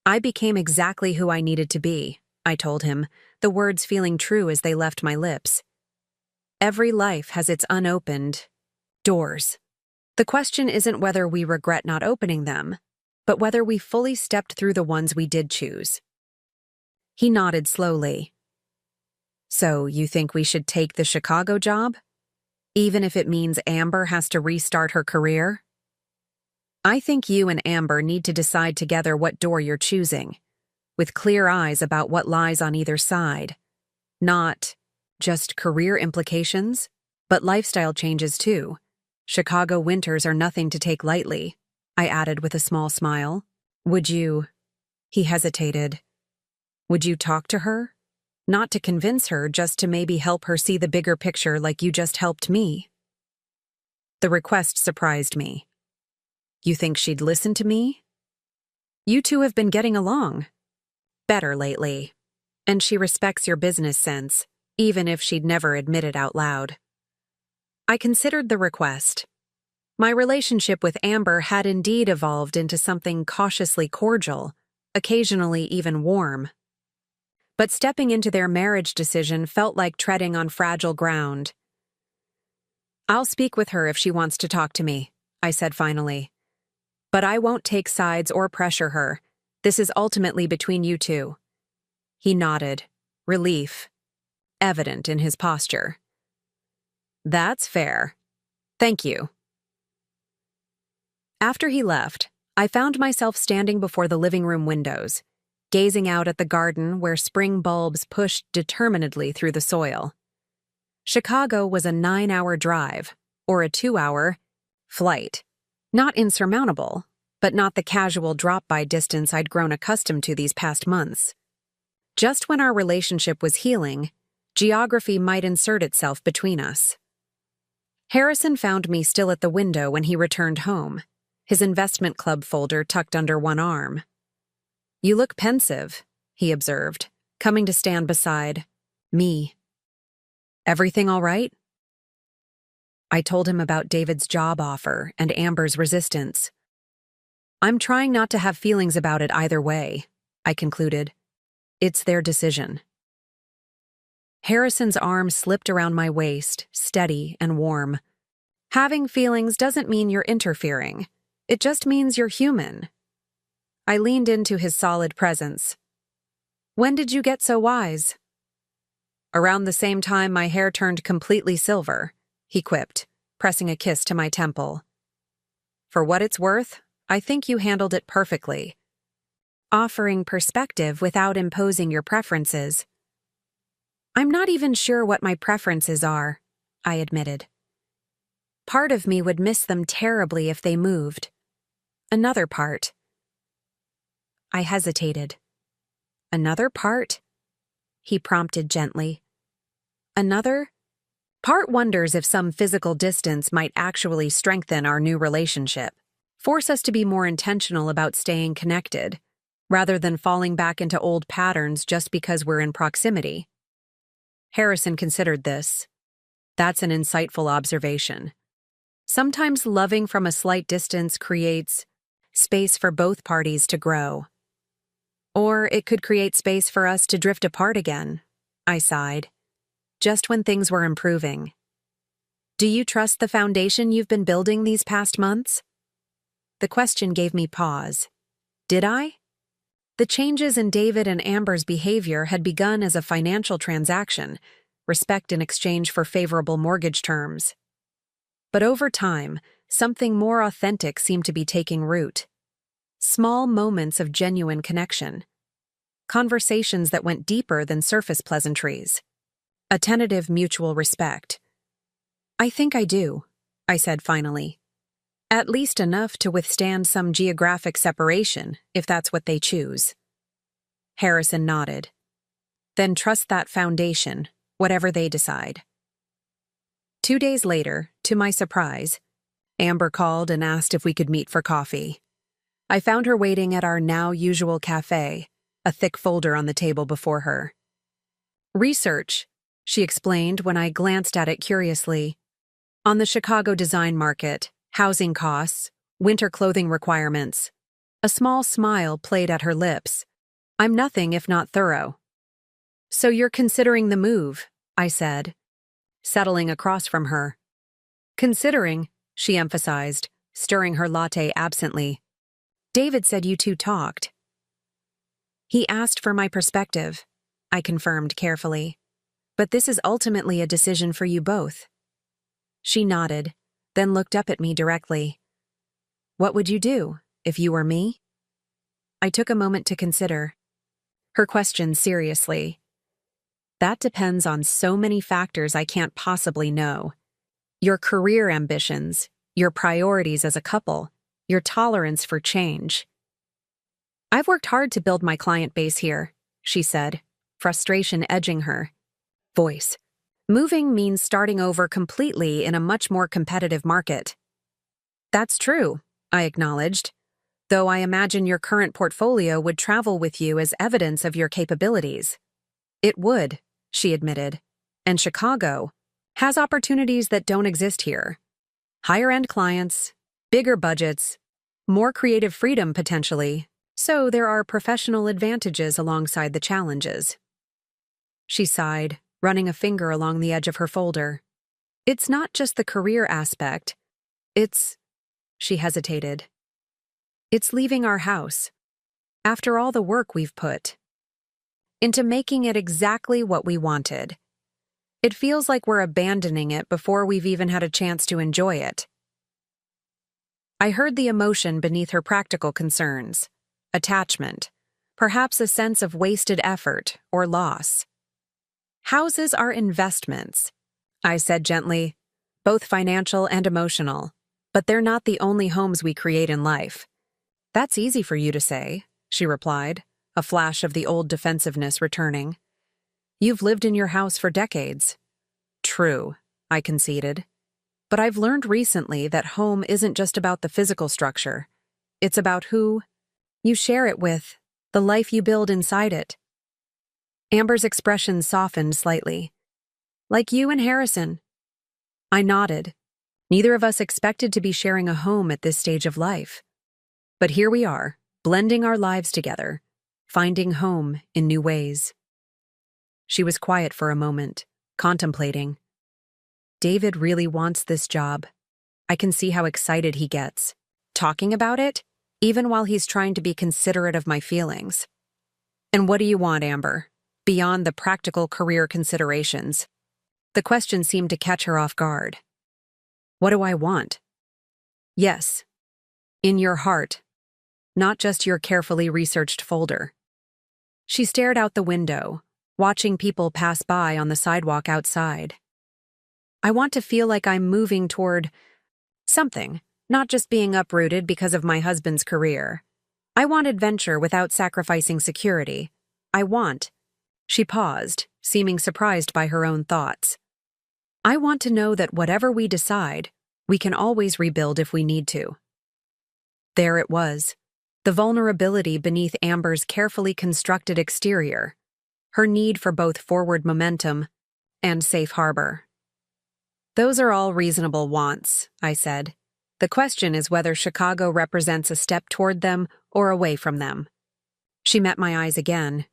I became exactly who I needed to be, I told him, the words feeling true as they left my lips. Every life has its unopened doors. The question isn't whether we regret not opening them, but whether we fully stepped through the ones we did choose. He nodded slowly. So, you think we should take the Chicago job? Even if it means Amber has to restart her career? I think you and Amber need to decide together what door you're choosing, with clear eyes about what lies on either side. Not just career implications, but lifestyle changes too. Chicago winters are nothing to take lightly, I added with a small smile. Would you... He hesitated. Would you talk to her? Not to convince her, just to maybe help her see the bigger picture like you just helped me. The request surprised me. You think she'd listen to me? You two have been getting along better lately, and she respects your business sense, even if she'd never admit it out loud. I considered the request. My relationship with Amber had indeed evolved into something cautiously cordial, occasionally even warm. But stepping into their marriage decision felt like treading on fragile ground. I'll speak with her if she wants to talk to me, I said finally. But I won't take sides or pressure her, This is ultimately between you two. He nodded, relief evident in his posture. That's fair. Thank you. After he left, I found myself standing before the living room windows, gazing out at the garden where spring bulbs pushed determinedly through the soil. Chicago was a 9-hour drive, or a 2-hour flight. Not insurmountable, but not the casual drop-by distance I'd grown accustomed to these past months. Just when our relationship was healing, geography might insert itself between us. Harrison found me still at the window when he returned home, his investment club folder tucked under one arm. "You look pensive," he observed, coming to stand beside me. "Everything all right?" I told him about David's job offer and Amber's resistance. "I'm trying not to have feelings about it either way," I concluded. "It's their decision." Harrison's arm slipped around my waist, steady and warm. "Having feelings doesn't mean you're interfering. It just means you're human." I leaned into his solid presence. "When did you get so wise?" "Around the same time my hair turned completely silver," he quipped, pressing a kiss to my temple. "For what it's worth, I think you handled it perfectly." Offering perspective without imposing your preferences. "I'm not even sure what my preferences are," I admitted. "Part of me would miss them terribly if they moved. Another part." I hesitated. "Another part?" he prompted gently. "Another part wonders if some physical distance might actually strengthen our new relationship, force us to be more intentional about staying connected, rather than falling back into old patterns just because we're in proximity." Harrison considered this. "That's an insightful observation. Sometimes loving from a slight distance creates space for both parties to grow. Or it could create space for us to drift apart again," I sighed, "just when things were improving." "Do you trust the foundation you've been building these past months?" The question gave me pause. Did I? The changes in David and Amber's behavior had begun as a financial transaction, respect in exchange for favorable mortgage terms. But over time, something more authentic seemed to be taking root. Small moments of genuine connection. Conversations that went deeper than surface pleasantries. A tentative mutual respect. "I think I do," I said finally. "At least enough to withstand some geographic separation, if that's what they choose." Harrison nodded. "Then trust that foundation, whatever they decide." 2 days later, to my surprise, Amber called and asked if we could meet for coffee. I found her waiting at our now usual cafe, a thick folder on the table before her. "Research," she explained when I glanced at it curiously. "On the Chicago design market, housing costs, winter clothing requirements." A small smile played at her lips. "I'm nothing if not thorough." "So you're considering the move," I said, settling across from her. "Considering," she emphasized, stirring her latte absently. "David said you two talked." "He asked for my perspective," I confirmed carefully. "But this is ultimately a decision for you both." She nodded, then looked up at me directly. "What would you do, if you were me?" I took a moment to consider. Her question seriously. "That depends on so many factors I can't possibly know. Your career ambitions, your priorities as a couple, your tolerance for change." "I've worked hard to build my client base here," she said, frustration edging her voice. "Moving means starting over completely in a much more competitive market." "That's true," I acknowledged, "though I imagine your current portfolio would travel with you as evidence of your capabilities." "It would," she admitted, "and Chicago has opportunities that don't exist here. Higher-end clients, bigger budgets, more creative freedom potentially, so there are professional advantages alongside the challenges." She sighed, running a finger along the edge of her folder. "It's not just the career aspect. It's..." She hesitated. "It's leaving our house." after all the work we've put into making it exactly what we wanted. It feels like we're abandoning it before we've even had a chance to enjoy it. I heard the emotion beneath her practical concerns. Attachment. Perhaps a sense of wasted effort or loss. Houses are investments, I said gently, both financial and emotional, but they're not the only homes we create in life. That's easy for you to say, she replied, a flash of the old defensiveness returning. You've lived in your house for decades. True, I conceded. But I've learned recently that home isn't just about the physical structure. It's about who you share it with, the life you build inside it. Amber's expression softened slightly. Like you and Harrison. I nodded. Neither of us expected to be sharing a home at this stage of life. But here we are, blending our lives together, finding home in new ways. She was quiet for a moment, contemplating. David really wants this job. I can see how excited he gets, talking about it, even while he's trying to be considerate of my feelings. And what do you want, Amber? Beyond the practical career considerations. The question seemed to catch her off guard. What do I want? Yes. In your heart, not just your carefully researched folder. She stared out the window, watching people pass by on the sidewalk outside. I want to feel like I'm moving toward something, not just being uprooted because of my husband's career. I want adventure without sacrificing security. I want. She paused, seeming surprised by her own thoughts. I want to know that whatever we decide, we can always rebuild if we need to. There it was, the vulnerability beneath Amber's carefully constructed exterior, her need for both forward momentum and safe harbor. Those are all reasonable wants, I said. The question is whether Chicago represents a step toward them or away from them. She met my eyes again.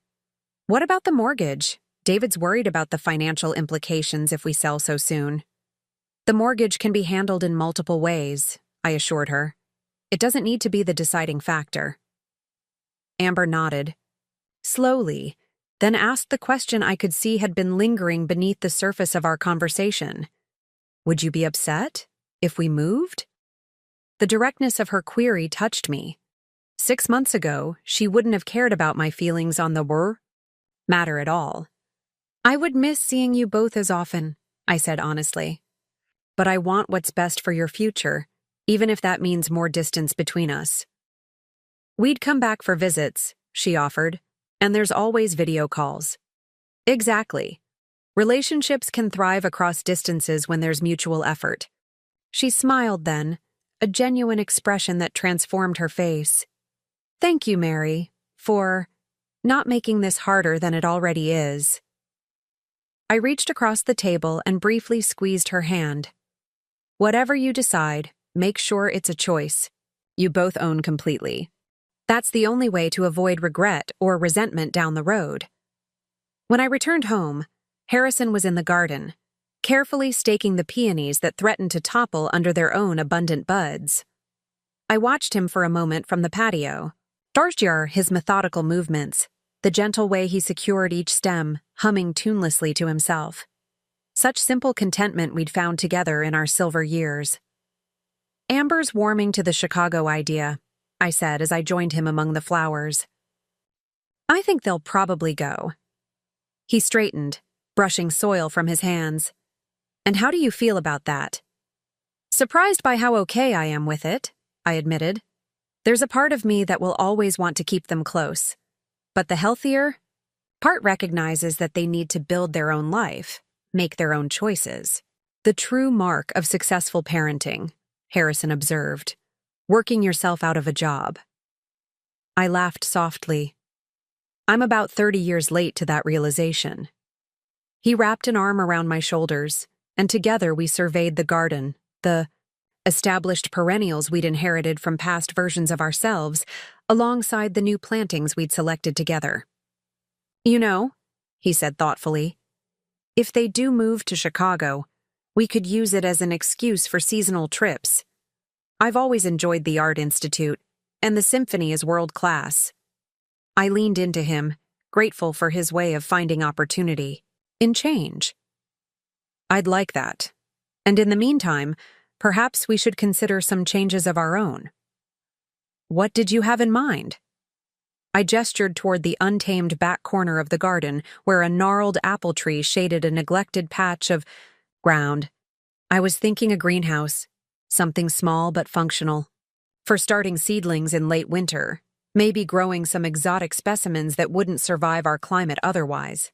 What about the mortgage? David's worried about the financial implications if we sell so soon. The mortgage can be handled in multiple ways, I assured her. It doesn't need to be the deciding factor. Amber nodded. Slowly, then asked the question I could see had been lingering beneath the surface of our conversation. Would you be upset if we moved? The directness of her query touched me. 6 months ago, she wouldn't have cared about my feelings on the matter at all. I would miss seeing you both as often, I said honestly. But I want what's best for your future, even if that means more distance between us. We'd come back for visits, she offered, and there's always video calls. Exactly. Relationships can thrive across distances when there's mutual effort. She smiled then, a genuine expression that transformed her face. Thank you, Mary, for not making this harder than it already is. I reached across the table and briefly squeezed her hand. Whatever you decide, make sure it's a choice you both own completely. That's the only way to avoid regret or resentment down the road. When I returned home, Harrison was in the garden, carefully staking the peonies that threatened to topple under their own abundant buds. I watched him for a moment from the patio, his methodical movements, the gentle way he secured each stem, humming tunelessly to himself. Such simple contentment we'd found together in our silver years. Amber's warming to the Chicago idea, I said as I joined him among the flowers. I think they'll probably go. He straightened, brushing soil from his hands. And how do you feel about that? Surprised by how okay I am with it, I admitted. There's a part of me that will always want to keep them close. But the healthier part recognizes that they need to build their own life, make their own choices. The true mark of successful parenting, Harrison observed, working yourself out of a job. I laughed softly. I'm about 30 years late to that realization. He wrapped an arm around my shoulders, and together we surveyed the garden, the established perennials we'd inherited from past versions of ourselves, alongside the new plantings we'd selected together. You know, he said thoughtfully, if they do move to Chicago, we could use it as an excuse for seasonal trips. I've always enjoyed the Art Institute, and the symphony is world-class. I leaned into him, grateful for his way of finding opportunity in change. I'd like that. And in the meantime, perhaps we should consider some changes of our own. What did you have in mind? I gestured toward the untamed back corner of the garden where a gnarled apple tree shaded a neglected patch of ground. I was thinking a greenhouse, something small but functional. For starting seedlings in late winter, maybe growing some exotic specimens that wouldn't survive our climate otherwise.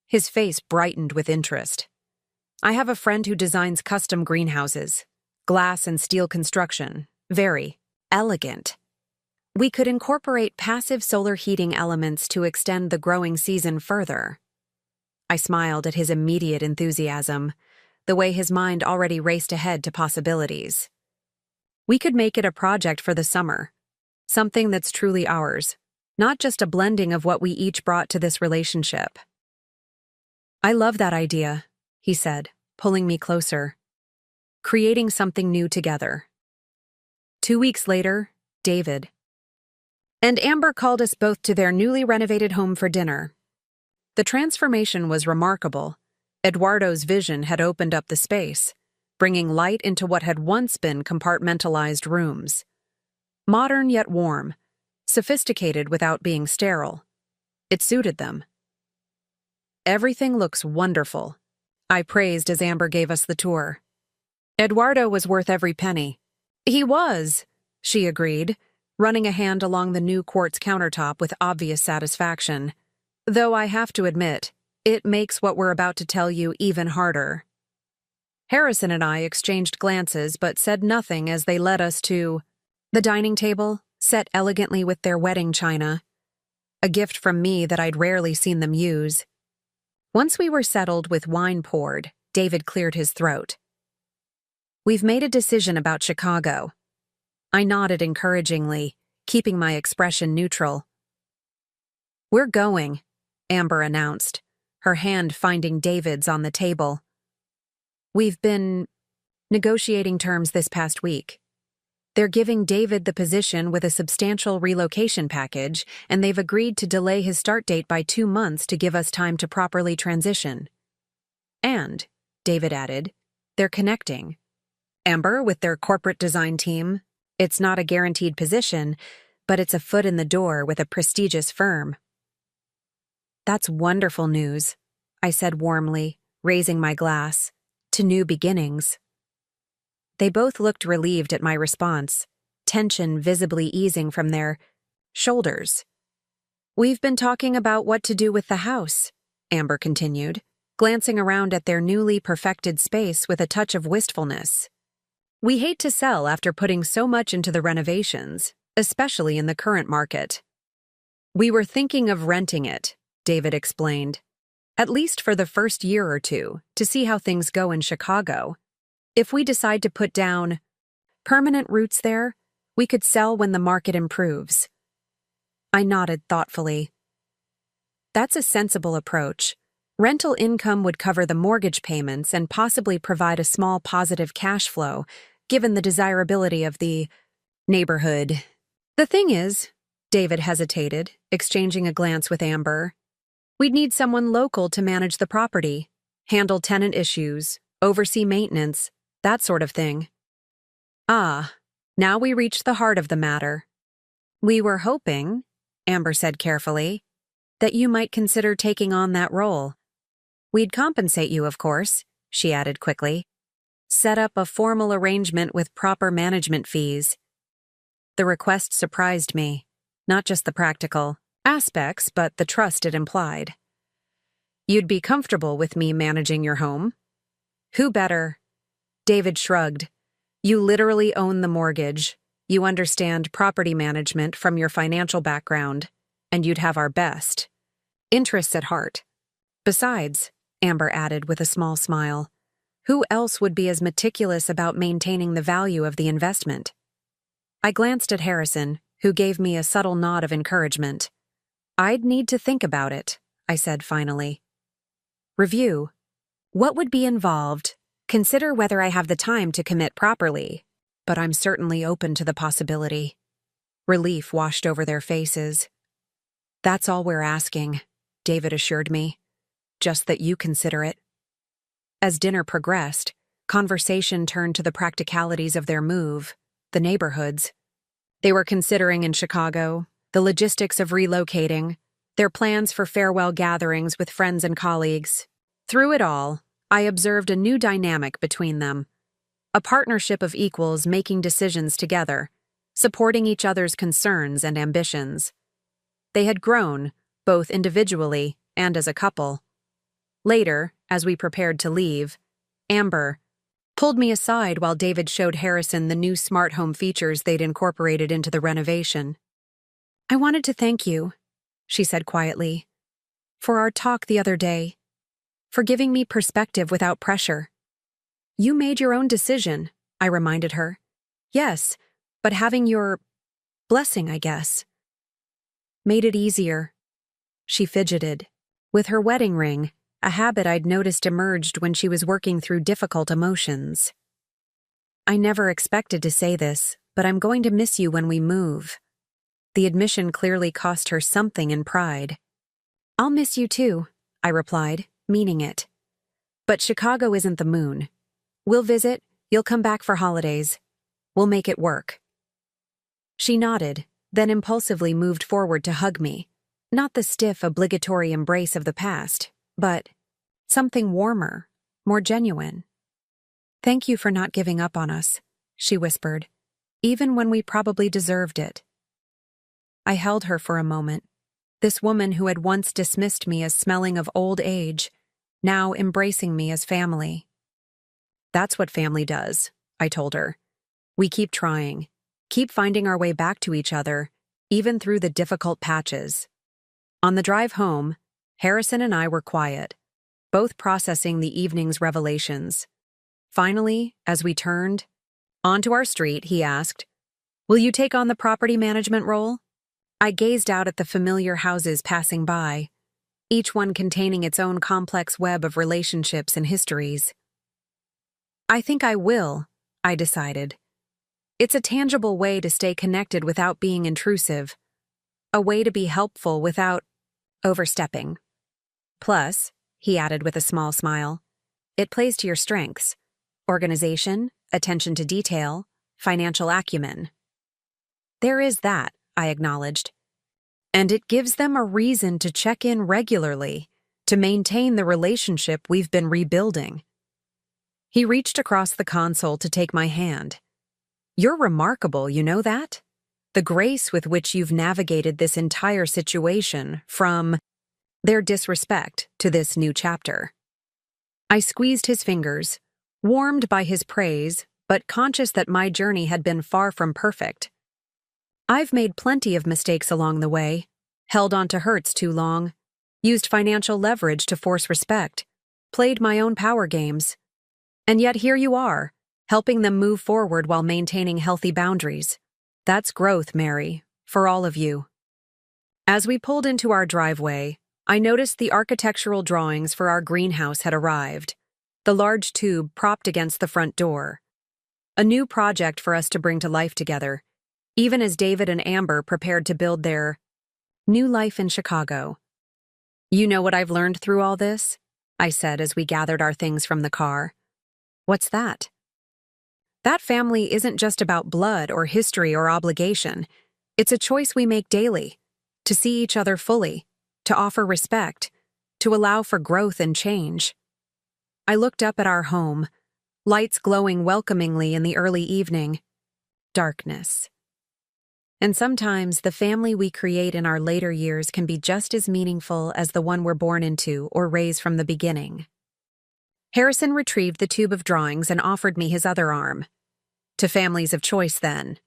His face brightened with interest. I have a friend who designs custom greenhouses, glass and steel construction, very elegant. We could incorporate passive solar heating elements to extend the growing season further. I smiled at his immediate enthusiasm, the way his mind already raced ahead to possibilities. We could make it a project for the summer, something that's truly ours, not just a blending of what we each brought to this relationship. I love that idea, he said, pulling me closer. Creating something new together. 2 weeks later, David and Amber called us both to their newly renovated home for dinner. The transformation was remarkable. Eduardo's vision had opened up the space, bringing light into what had once been compartmentalized rooms. Modern yet warm, sophisticated without being sterile. It suited them. Everything looks wonderful, I praised as Amber gave us the tour. Eduardo was worth every penny. He was, she agreed, running a hand along the new quartz countertop with obvious satisfaction. Though I have to admit, it makes what we're about to tell you even harder. Harrison and I exchanged glances but said nothing as they led us to the dining table, set elegantly with their wedding china, a gift from me that I'd rarely seen them use. Once we were settled with wine poured, David cleared his throat. We've made a decision about Chicago. I nodded encouragingly, keeping my expression neutral. We're going, Amber announced, her hand finding David's on the table. We've been negotiating terms this past week. They're giving David the position with a substantial relocation package, and they've agreed to delay his start date by 2 months to give us time to properly transition. And, David added, they're connecting. Amber, with their corporate design team, it's not a guaranteed position, but it's a foot in the door with a prestigious firm. That's wonderful news, I said warmly, raising my glass, to new beginnings. They both looked relieved at my response, tension visibly easing from their shoulders. We've been talking about what to do with the house, Amber continued, glancing around at their newly perfected space with a touch of wistfulness. We hate to sell after putting so much into the renovations, especially in the current market. We were thinking of renting it, David explained, at least for the first year or two, to see how things go in Chicago. If we decide to put down permanent roots there, we could sell when the market improves. I nodded thoughtfully. That's a sensible approach. Rental income would cover the mortgage payments and possibly provide a small positive cash flow, given the desirability of the neighborhood. The thing is, David hesitated, exchanging a glance with Amber, we'd need someone local to manage the property, handle tenant issues, oversee maintenance, that sort of thing. Ah, now we reached the heart of the matter. We were hoping, Amber said carefully, that you might consider taking on that role. We'd compensate you, of course, she added quickly. Set up a formal arrangement with proper management fees. The request surprised me, not just the practical aspects, but the trust it implied. You'd be comfortable with me managing your home? Who better? David shrugged. You literally own the mortgage. You understand property management from your financial background, and you'd have our best interests at heart. Besides, Amber added with a small smile, who else would be as meticulous about maintaining the value of the investment? I glanced at Harrison, who gave me a subtle nod of encouragement. I'd need to think about it, I said finally. Review. What would be involved? Consider whether I have the time to commit properly, but I'm certainly open to the possibility. Relief washed over their faces. That's all we're asking, David assured me. Just that you consider it. As dinner progressed, conversation turned to the practicalities of their move, the neighborhoods. They were considering in Chicago, the logistics of relocating, their plans for farewell gatherings with friends and colleagues. Through it all, I observed a new dynamic between them. A partnership of equals making decisions together, supporting each other's concerns and ambitions. They had grown, both individually and as a couple. Later, as we prepared to leave, Amber pulled me aside while David showed Harrison the new smart home features they'd incorporated into the renovation. "I wanted to thank you," she said quietly, "for our talk the other day, for giving me perspective without pressure." "You made your own decision," I reminded her. "Yes, but having your blessing, I guess, made it easier." She fidgeted. With her wedding ring, a habit I'd noticed emerged when she was working through difficult emotions. "I never expected to say this, but I'm going to miss you when we move." The admission clearly cost her something in pride. "I'll miss you too," I replied, meaning it. "But Chicago isn't the moon. We'll visit, you'll come back for holidays. We'll make it work." She nodded, then impulsively moved forward to hug me. Not the stiff, obligatory embrace of the past, but something warmer, more genuine. "Thank you for not giving up on us," she whispered, "even when we probably deserved it." I held her for a moment. This woman who had once dismissed me as smelling of old age, now embracing me as family. "That's what family does," I told her. "We keep trying, keep finding our way back to each other, even through the difficult patches." On the drive home, Harrison and I were quiet, both processing the evening's revelations. Finally, as we turned onto our street, he asked, "Will you take on the property management role?" I gazed out at the familiar houses passing by, each one containing its own complex web of relationships and histories. "I think I will," I decided. It's a tangible way to stay connected without being intrusive, a way to be helpful without overstepping. Plus, he added with a small smile, it plays to your strengths: organization, attention to detail, financial acumen. There is that, I acknowledged. And it gives them a reason to check in regularly, to maintain the relationship we've been rebuilding. He reached across the console to take my hand. "You're remarkable, you know that? The grace with which you've navigated this entire situation, from their disrespect to this new chapter." I squeezed his fingers, warmed by his praise, but conscious that my journey had been far from perfect. I've made plenty of mistakes along the way, held on to hurts too long, used financial leverage to force respect, played my own power games. And yet here you are, helping them move forward while maintaining healthy boundaries. That's growth, Mary, for all of you. As we pulled into our driveway, I noticed the architectural drawings for our greenhouse had arrived, the large tube propped against the front door. A new project for us to bring to life together, even as David and Amber prepared to build their new life in Chicago. "You know what I've learned through all this?" I said as we gathered our things from the car. "What's that?" "That family isn't just about blood or history or obligation. It's a choice we make daily, to see each other fully, to offer respect, to allow for growth and change." I looked up at our home, lights glowing welcomingly in the early evening. Darkness. And sometimes the family we create in our later years can be just as meaningful as the one we're born into or raise from the beginning. Harrison retrieved the tube of drawings and offered me his other arm. "To families of choice, then."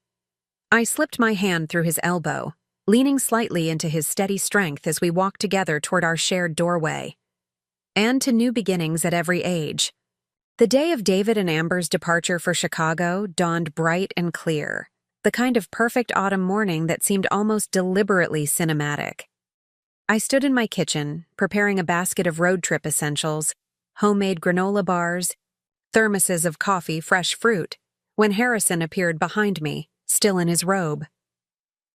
I slipped my hand through his elbow, leaning slightly into his steady strength as we walked together toward our shared doorway. And to new beginnings at every age. The day of David and Amber's departure for Chicago dawned bright and clear, the kind of perfect autumn morning that seemed almost deliberately cinematic. I stood in my kitchen, preparing a basket of road trip essentials, homemade granola bars, thermoses of coffee, fresh fruit, when Harrison appeared behind me, still in his robe.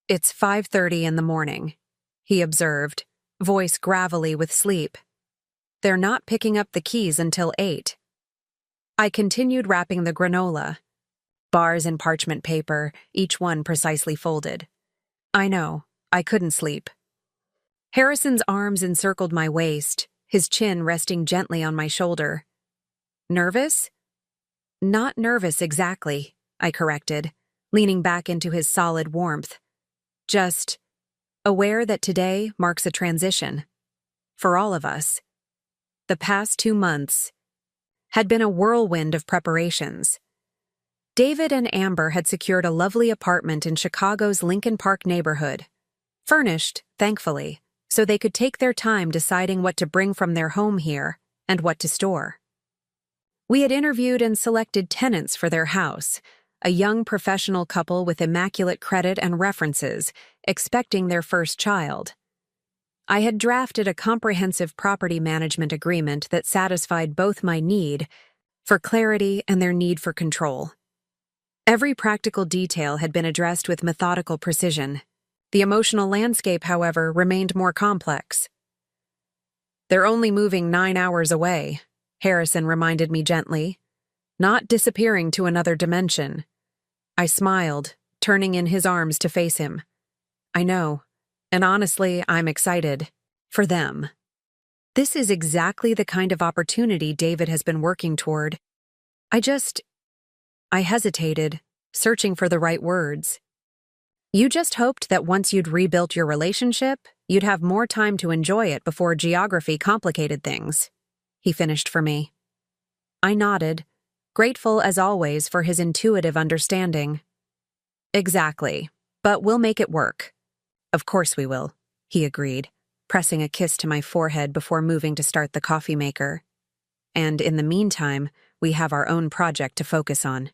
"It's 5:30 in the morning," he observed, voice gravelly with sleep. They're not picking up the keys until 8. I continued wrapping the granola. Bars in parchment paper, each one precisely folded. I know, I couldn't sleep. Harrison's arms encircled my waist, his chin resting gently on my shoulder. Nervous? Not nervous exactly, I corrected, leaning back into his solid warmth. Just aware that today marks a transition. For all of us. The past 2 months had been a whirlwind of preparations. David and Amber had secured a lovely apartment in Chicago's Lincoln Park neighborhood, furnished, thankfully, so they could take their time deciding what to bring from their home here and what to store. We had interviewed and selected tenants for their house, a young professional couple with immaculate credit and references, expecting their first child. I had drafted a comprehensive property management agreement that satisfied both my need for clarity and their need for control. Every practical detail had been addressed with methodical precision. The emotional landscape, however, remained more complex. They're only moving 9 hours away, Harrison reminded me gently, not disappearing to another dimension. I smiled, turning in his arms to face him. I know, and honestly, I'm excited. For them. This is exactly the kind of opportunity David has been working toward. I hesitated, searching for the right words. You just hoped that once you'd rebuilt your relationship, you'd have more time to enjoy it before geography complicated things. He finished for me. I nodded, grateful as always for his intuitive understanding. Exactly, but we'll make it work. Of course we will, he agreed, pressing a kiss to my forehead before moving to start the coffee maker. And in the meantime, we have our own project to focus on.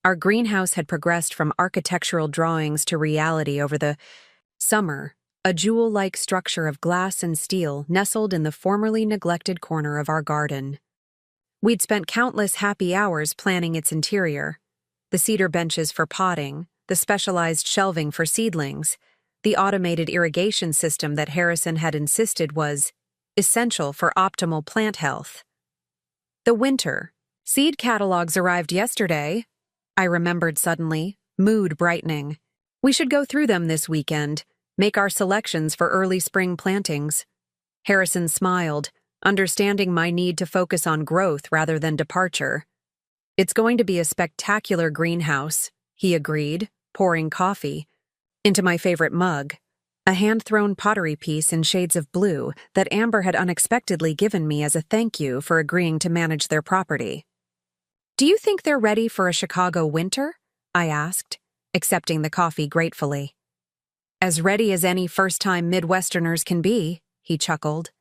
Our greenhouse had progressed from architectural drawings to reality over the summer, a jewel-like structure of glass and steel nestled in the formerly neglected corner of our garden. We'd spent countless happy hours planning its interior, the cedar benches for potting, the specialized shelving for seedlings, the automated irrigation system that Harrison had insisted was essential for optimal plant health. The winter. Seed catalogs arrived yesterday, I remembered suddenly, mood brightening. We should go through them this weekend, make our selections for early spring plantings. Harrison smiled, understanding my need to focus on growth rather than departure. It's going to be a spectacular greenhouse, he agreed, pouring coffee into my favorite mug, a hand-thrown pottery piece in shades of blue that Amber had unexpectedly given me as a thank you for agreeing to manage their property. Do you think they're ready for a Chicago winter? I asked, accepting the coffee gratefully. As ready as any first-time Midwesterners can be, he chuckled.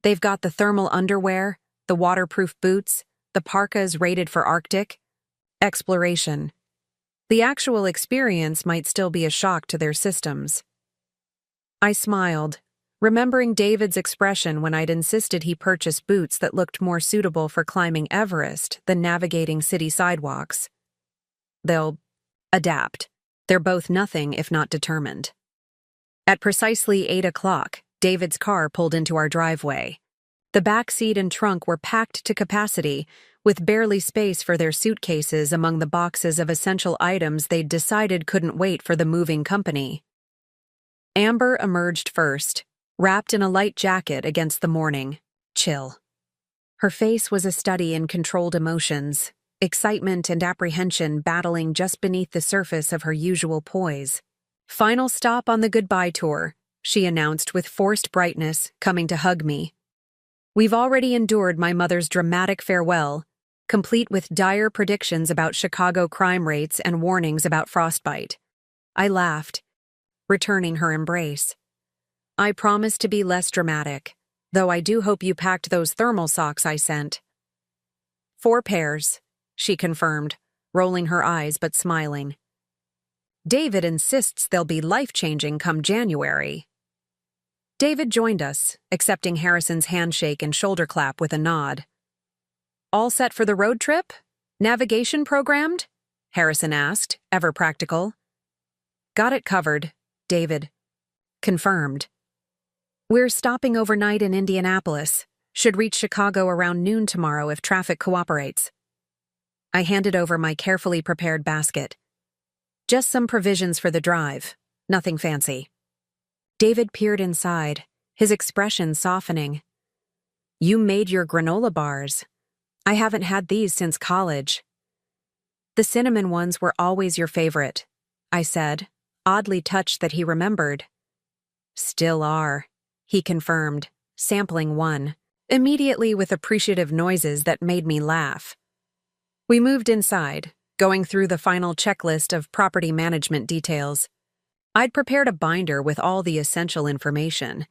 They've got the thermal underwear, the waterproof boots, the parkas rated for Arctic exploration. The actual experience might still be a shock to their systems. I smiled, remembering David's expression when I'd insisted he purchase boots that looked more suitable for climbing Everest than navigating city sidewalks. They'll adapt. They're both nothing if not determined. At precisely 8 o'clock, David's car pulled into our driveway. The back seat and trunk were packed to capacity, with barely space for their suitcases among the boxes of essential items they'd decided couldn't wait for the moving company. Amber emerged first, wrapped in a light jacket against the morning. Chill. Her face was a study in controlled emotions, excitement and apprehension battling just beneath the surface of her usual poise. Final stop on the goodbye tour, she announced with forced brightness, coming to hug me. We've already endured my mother's dramatic farewell, complete with dire predictions about Chicago crime rates and warnings about frostbite. I laughed, returning her embrace. I promise to be less dramatic, though I do hope you packed those thermal socks I sent. 4 pairs, she confirmed, rolling her eyes but smiling. David insists they'll be life-changing come January. David joined us, accepting Harrison's handshake and shoulder clap with a nod. All set for the road trip? Navigation programmed? Harrison asked, ever practical. Got it covered, David. Confirmed. We're stopping overnight in Indianapolis. Should reach Chicago around noon tomorrow if traffic cooperates. I handed over my carefully prepared basket. Just some provisions for the drive. Nothing fancy. David peered inside, his expression softening. You made your granola bars. I haven't had these since college. The cinnamon ones were always your favorite, I said, oddly touched that he remembered. Still are, he confirmed, sampling one, immediately with appreciative noises that made me laugh. We moved inside, going through the final checklist of property management details. I'd prepared a binder with all the essential information: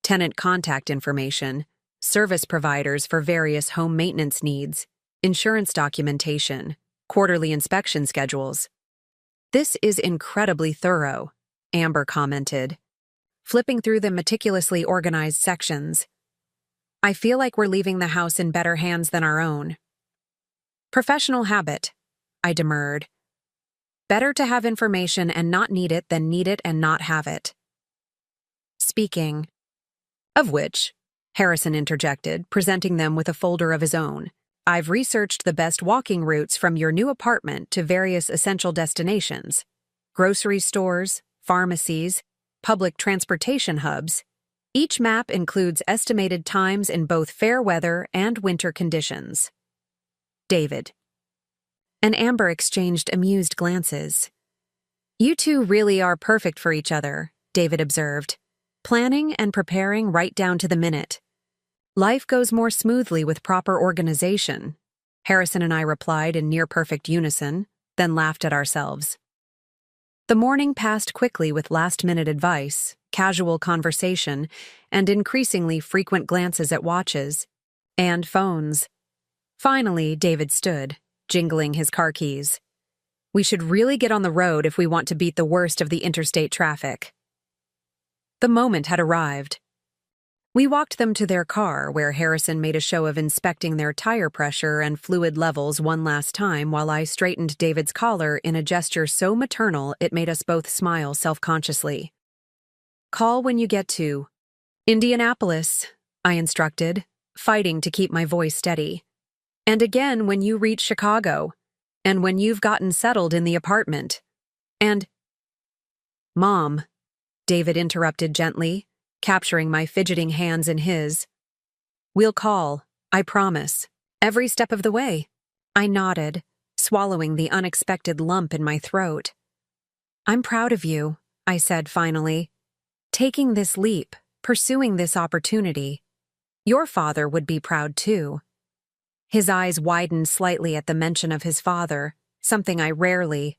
tenant contact information, service providers for various home maintenance needs, insurance documentation, quarterly inspection schedules. This is incredibly thorough, Amber commented, flipping through the meticulously organized sections. I feel like we're leaving the house in better hands than our own. Professional habit, I demurred. Better to have information and not need it than need it and not have it. Speaking of which, Harrison interjected, presenting them with a folder of his own. I've researched the best walking routes from your new apartment to various essential destinations: grocery stores, pharmacies, public transportation hubs. Each map includes estimated times in both fair weather and winter conditions. David. And Amber exchanged amused glances. You two really are perfect for each other, David observed, planning and preparing right down to the minute. Life goes more smoothly with proper organization, Harrison and I replied in near-perfect unison, then laughed at ourselves. The morning passed quickly with last-minute advice, casual conversation, and increasingly frequent glances at watches and phones. Finally, David stood, jingling his car keys. We should really get on the road if we want to beat the worst of the interstate traffic. The moment had arrived. We walked them to their car, where Harrison made a show of inspecting their tire pressure and fluid levels one last time while I straightened David's collar in a gesture so maternal it made us both smile self-consciously. Call when you get to Indianapolis, I instructed, fighting to keep my voice steady. And again when you reach Chicago, and when you've gotten settled in the apartment. And Mom, David interrupted gently, capturing my fidgeting hands in his. We'll call, I promise, every step of the way. I nodded, swallowing the unexpected lump in my throat. I'm proud of you, I said finally. Taking this leap, pursuing this opportunity. Your father would be proud too. His eyes widened slightly at the mention of his father, something I rarely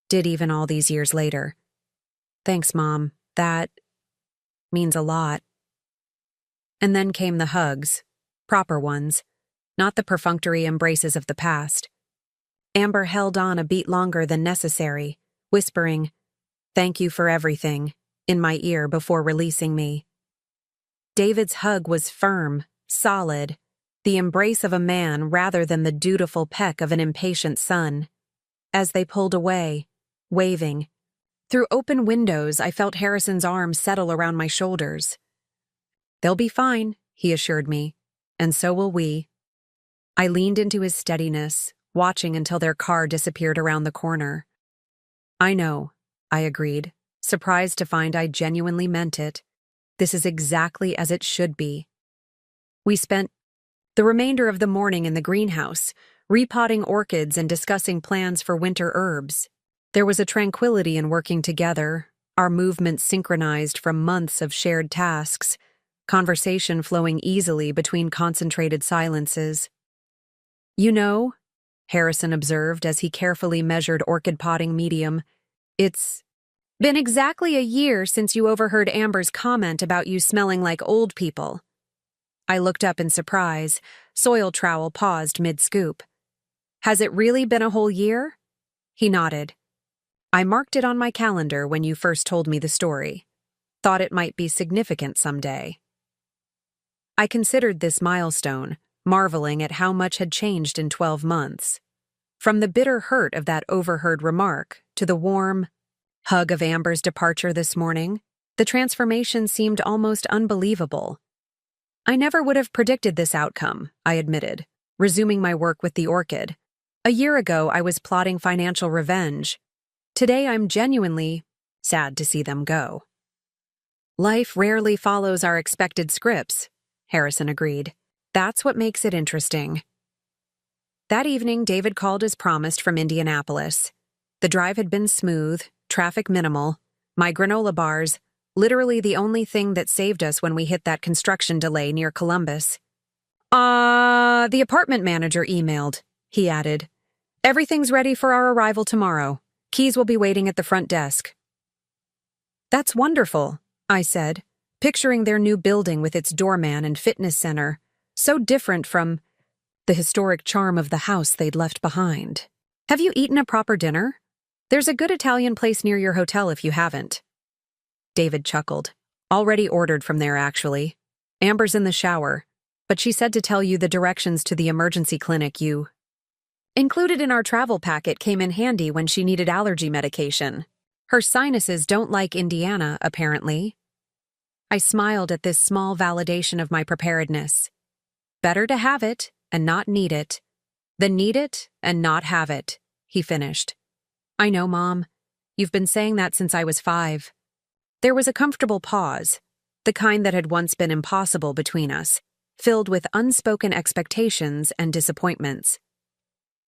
did even all these years later. Thanks, Mom. That means a lot. And then came the hugs, proper ones, not the perfunctory embraces of the past. Amber held on a beat longer than necessary, whispering, "Thank you for everything," in my ear before releasing me. David's hug was firm, solid, the embrace of a man rather than the dutiful peck of an impatient son. As they pulled away, waving, through open windows, I felt Harrison's arms settle around my shoulders. They'll be fine, he assured me, and so will we. I leaned into his steadiness, watching until their car disappeared around the corner. I know, I agreed, surprised to find I genuinely meant it. This is exactly as it should be. We spent the remainder of the morning in the greenhouse, repotting orchids and discussing plans for winter herbs. There was a tranquility in working together, our movements synchronized from months of shared tasks, conversation flowing easily between concentrated silences. You know, Harrison observed as he carefully measured orchid potting medium, it's been exactly a year since you overheard Amber's comment about you smelling like old people. I looked up in surprise, soil trowel paused mid-scoop. Has it really been a whole year? He nodded. I marked it on my calendar when you first told me the story. Thought it might be significant someday. I considered this milestone, marveling at how much had changed in 12 months. From the bitter hurt of that overheard remark to the warm hug of Amber's departure this morning, The transformation seemed almost unbelievable. I never would have predicted this outcome, I admitted, resuming my work with the orchid. A year ago, I was plotting financial revenge. Today, I'm genuinely sad to see them go. Life rarely follows our expected scripts, Harrison agreed. That's what makes it interesting. That evening, David called as promised from Indianapolis. The drive had been smooth, traffic minimal, my granola bars, literally the only thing that saved us when we hit that construction delay near Columbus. The apartment manager emailed, he added. Everything's ready for our arrival tomorrow. Keys will be waiting at the front desk. That's wonderful, I said, picturing their new building with its doorman and fitness center, so different from the historic charm of the house they'd left behind. Have you eaten a proper dinner? There's a good Italian place near your hotel if you haven't. David chuckled. Already ordered from there, actually. Amber's in the shower, but she said to tell you the directions to the emergency clinic you included in our travel packet came in handy when she needed allergy medication. Her sinuses don't like Indiana, apparently. I smiled at this small validation of my preparedness. Better to have it and not need it than need it and not have it, he finished. I know, Mom. You've been saying that since I was 5. There was a comfortable pause, the kind that had once been impossible between us, filled with unspoken expectations and disappointments.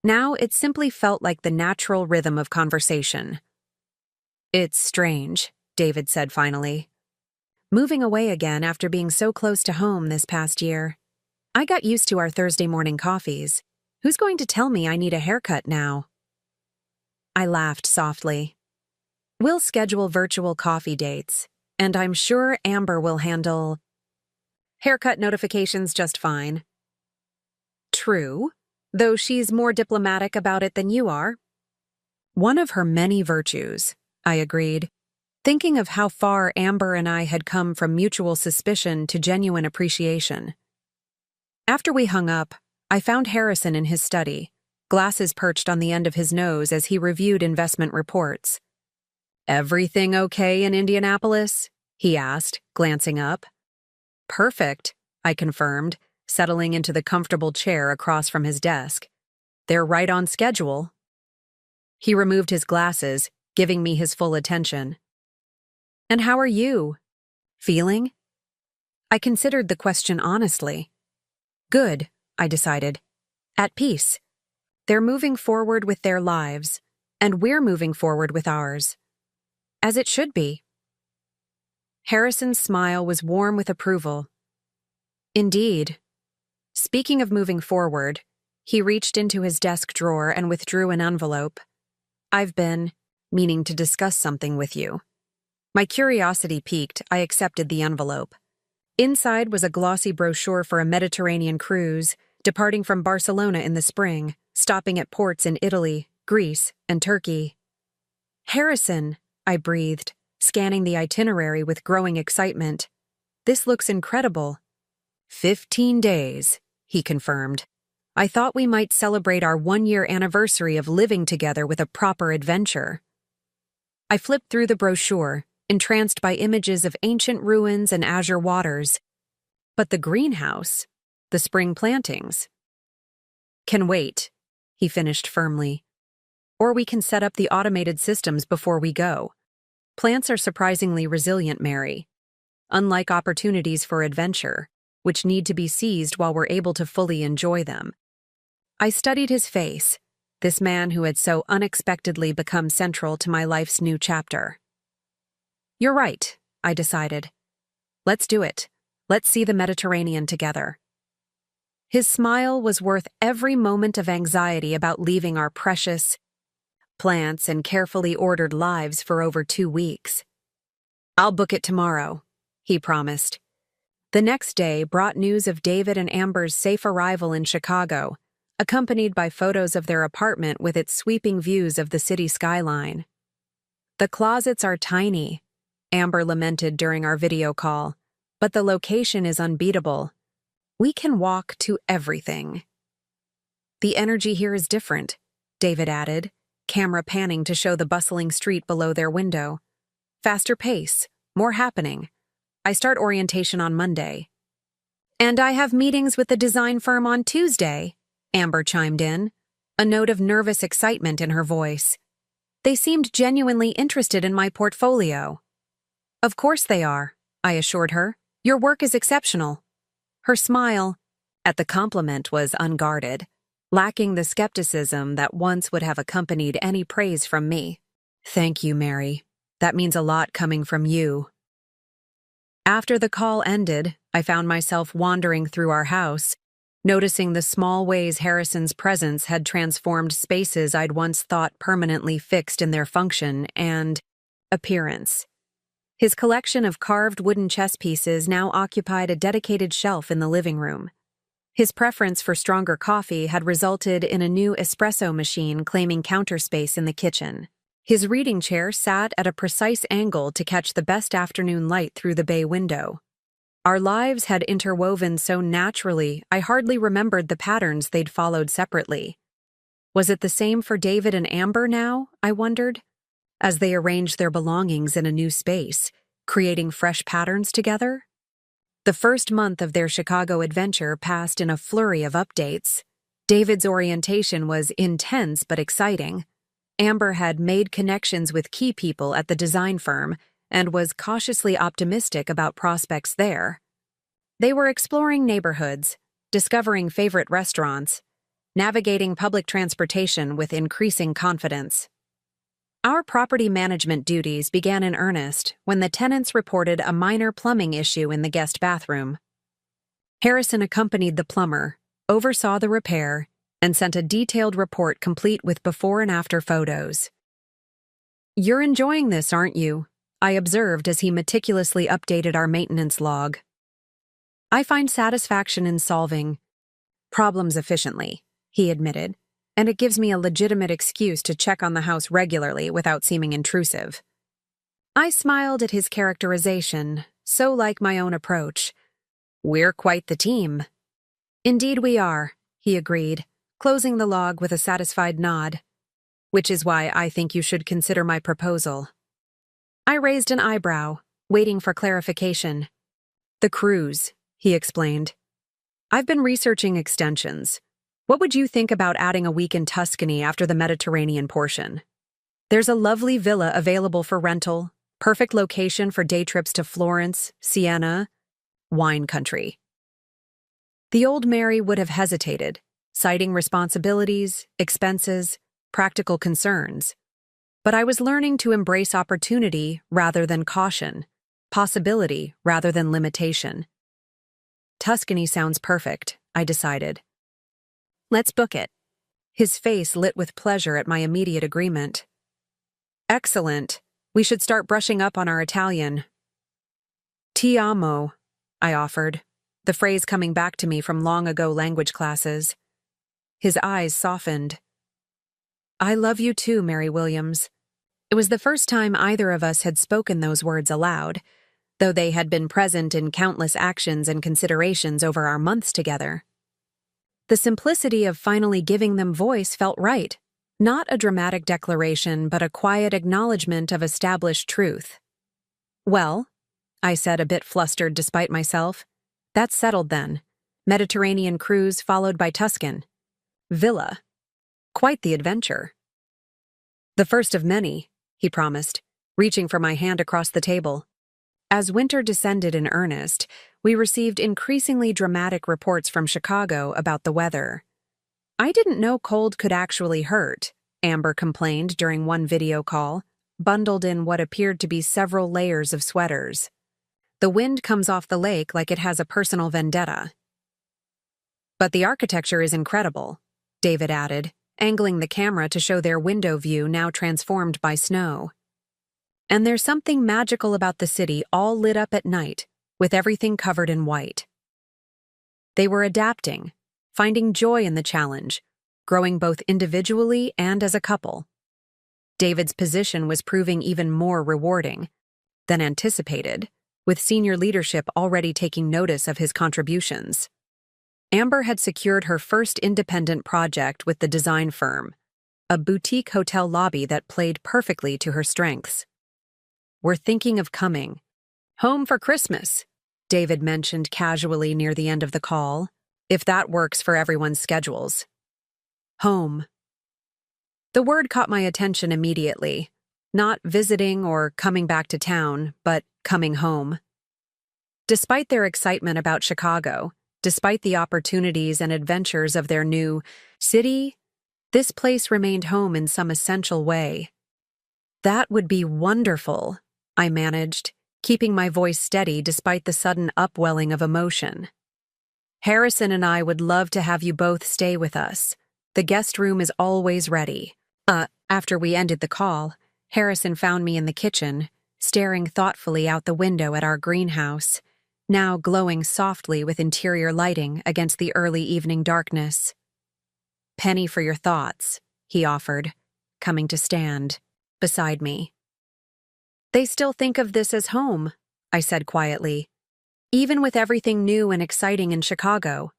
Now it simply felt like the natural rhythm of conversation. It's strange, David said finally. Moving away again after being so close to home this past year. I got used to our Thursday morning coffees. Who's going to tell me I need a haircut now? I laughed softly. We'll schedule virtual coffee dates, and I'm sure Amber will handle haircut notifications just fine. True, though she's more diplomatic about it than you are. One of her many virtues, I agreed, thinking of how far Amber and I had come from mutual suspicion to genuine appreciation. After we hung up, I found Harrison in his study, glasses perched on the end of his nose as he reviewed investment reports. Everything okay in Indianapolis? He asked, glancing up. Perfect, I confirmed, settling into the comfortable chair across from his desk. They're right on schedule. He removed his glasses, giving me his full attention. And how are you? Feeling? I considered the question honestly. Good, I decided. At peace. They're moving forward with their lives, and we're moving forward with ours. As it should be. Harrison's smile was warm with approval. Indeed. Speaking of moving forward, he reached into his desk drawer and withdrew an envelope. I've been meaning to discuss something with you. My curiosity piqued, I accepted the envelope. Inside was a glossy brochure for a Mediterranean cruise, departing from Barcelona in the spring, stopping at ports in Italy, Greece, and Turkey. Harrison, I breathed, scanning the itinerary with growing excitement. This looks incredible. 15 days, he confirmed. I thought we might celebrate our 1-year anniversary of living together with a proper adventure. I flipped through the brochure, entranced by images of ancient ruins and azure waters. But the greenhouse, the spring plantings, can wait, he finished firmly. Or we can set up the automated systems before we go. Plants are surprisingly resilient, Mary. Unlike opportunities for adventure, which need to be seized while we're able to fully enjoy them. I studied his face, this man who had so unexpectedly become central to my life's new chapter. You're right, I decided. Let's do it. Let's see the Mediterranean together. His smile was worth every moment of anxiety about leaving our precious plants and carefully ordered lives for over 2 weeks. I'll book it tomorrow, he promised. The next day brought news of David and Amber's safe arrival in Chicago, accompanied by photos of their apartment with its sweeping views of the city skyline. The closets are tiny, Amber lamented during our video call, but the location is unbeatable. We can walk to everything. The energy here is different, David added, camera panning to show the bustling street below their window. Faster pace, more happening. I start orientation on Monday. And I have meetings with the design firm on Tuesday, Amber chimed in, a note of nervous excitement in her voice. They seemed genuinely interested in my portfolio. Of course they are, I assured her. Your work is exceptional. Her smile at the compliment was unguarded, lacking the skepticism that once would have accompanied any praise from me. Thank you, Mary. That means a lot coming from you. After the call ended, I found myself wandering through our house, noticing the small ways Harrison's presence had transformed spaces I'd once thought permanently fixed in their function and appearance. His collection of carved wooden chess pieces now occupied a dedicated shelf in the living room. His preference for stronger coffee had resulted in a new espresso machine claiming counter space in the kitchen. His reading chair sat at a precise angle to catch the best afternoon light through the bay window. Our lives had interwoven so naturally, I hardly remembered the patterns they'd followed separately. Was it the same for David and Amber now, I wondered, as they arranged their belongings in a new space, creating fresh patterns together? The first month of their Chicago adventure passed in a flurry of updates. David's orientation was intense but exciting. Amber had made connections with key people at the design firm and was cautiously optimistic about prospects there. They were exploring neighborhoods, discovering favorite restaurants, navigating public transportation with increasing confidence. Our property management duties began in earnest when the tenants reported a minor plumbing issue in the guest bathroom. Harrison accompanied the plumber, oversaw the repair, and sent a detailed report complete with before and after photos. "You're enjoying this, aren't you?" I observed as he meticulously updated our maintenance log. "I find satisfaction in solving problems efficiently," he admitted, "and it gives me a legitimate excuse to check on the house regularly without seeming intrusive." I smiled at his characterization, so like my own approach. "We're quite the team." "Indeed we are," he agreed, closing the log with a satisfied nod. "Which is why I think you should consider my proposal." I raised an eyebrow, waiting for clarification. "The cruise," he explained. "I've been researching extensions. What would you think about adding a week in Tuscany after the Mediterranean portion? There's a lovely villa available for rental, perfect location for day trips to Florence, Siena, wine country." The old Mary would have hesitated, citing responsibilities, expenses, practical concerns. But I was learning to embrace opportunity rather than caution, possibility rather than limitation. Tuscany sounds perfect, I decided. "Let's book it." His face lit with pleasure at my immediate agreement. "Excellent. We should start brushing up on our Italian." "Ti amo," I offered, the phrase coming back to me from long ago language classes. His eyes softened. "I love you too, Mary Williams." It was the first time either of us had spoken those words aloud, though they had been present in countless actions and considerations over our months together. The simplicity of finally giving them voice felt right, not a dramatic declaration, but a quiet acknowledgement of established truth. "Well," I said, a bit flustered despite myself, "that's settled then. Mediterranean cruise followed by Tuscan. Villa. Quite the adventure." "The first of many," he promised, reaching for my hand across the table. As winter descended in earnest, we received increasingly dramatic reports from Chicago about the weather. "I didn't know cold could actually hurt," Amber complained during one video call, bundled in what appeared to be several layers of sweaters. "The wind comes off the lake like it has a personal vendetta." "But the architecture is incredible," David added, angling the camera to show their window view now transformed by snow. "And there's something magical about the city all lit up at night, with everything covered in white." They were adapting, finding joy in the challenge, growing both individually and as a couple. David's position was proving even more rewarding than anticipated, with senior leadership already taking notice of his contributions. Amber had secured her first independent project with the design firm, a boutique hotel lobby that played perfectly to her strengths. "We're thinking of coming," Home for Christmas, David mentioned casually near the end of the call, if that works for everyone's schedules. Home. The word caught my attention immediately. Not visiting or coming back to town, but coming home. Despite their excitement about Chicago, despite the opportunities and adventures of their new city, this place remained home in some essential way. That would be wonderful, I managed, keeping my voice steady despite the sudden upwelling of emotion. Harrison and I would love to have you both stay with us. The guest room is always ready. After we ended the call, Harrison found me in the kitchen, staring thoughtfully out the window at our greenhouse, now glowing softly with interior lighting against the early evening darkness. "Penny for your thoughts," he offered, coming to stand beside me. "They still think of this as home," I said quietly, "even with everything new and exciting in Chicago."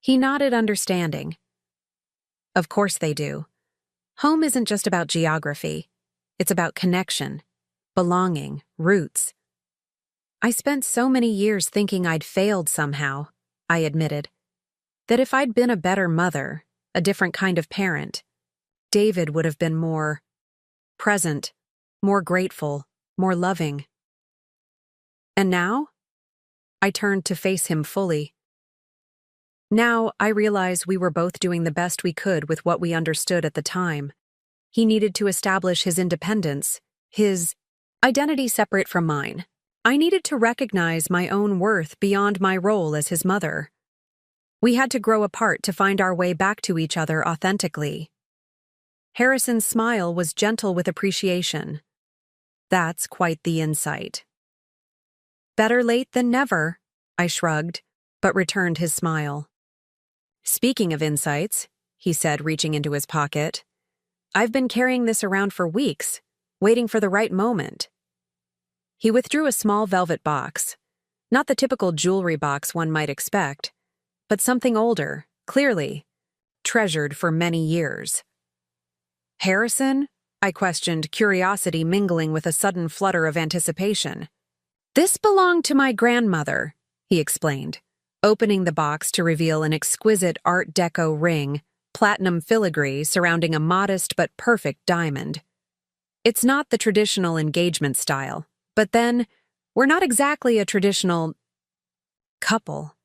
He nodded understanding. "Of course they do. Home isn't just about geography. It's about connection, belonging, roots." "I spent so many years thinking I'd failed somehow," I admitted. "That if I'd been a better mother, a different kind of parent, David would have been more present, more grateful, more loving." "And now?" I turned to face him fully. "Now I realize we were both doing the best we could with what we understood at the time. He needed to establish his independence, his identity separate from mine. I needed to recognize my own worth beyond my role as his mother. We had to grow apart to find our way back to each other authentically." Harrison's smile was gentle with appreciation. "That's quite the insight." "Better late than never," I shrugged, but returned his smile. "Speaking of insights," he said, reaching into his pocket, "I've been carrying this around for weeks, waiting for the right moment." He withdrew a small velvet box, not the typical jewelry box one might expect, but something older, clearly, treasured for many years. "Harrison?" I questioned, curiosity mingling with a sudden flutter of anticipation. "This belonged to my grandmother," he explained, opening the box to reveal an exquisite Art Deco ring, platinum filigree surrounding a modest but perfect diamond. It's not the traditional engagement style, but then, we're not exactly a traditional couple.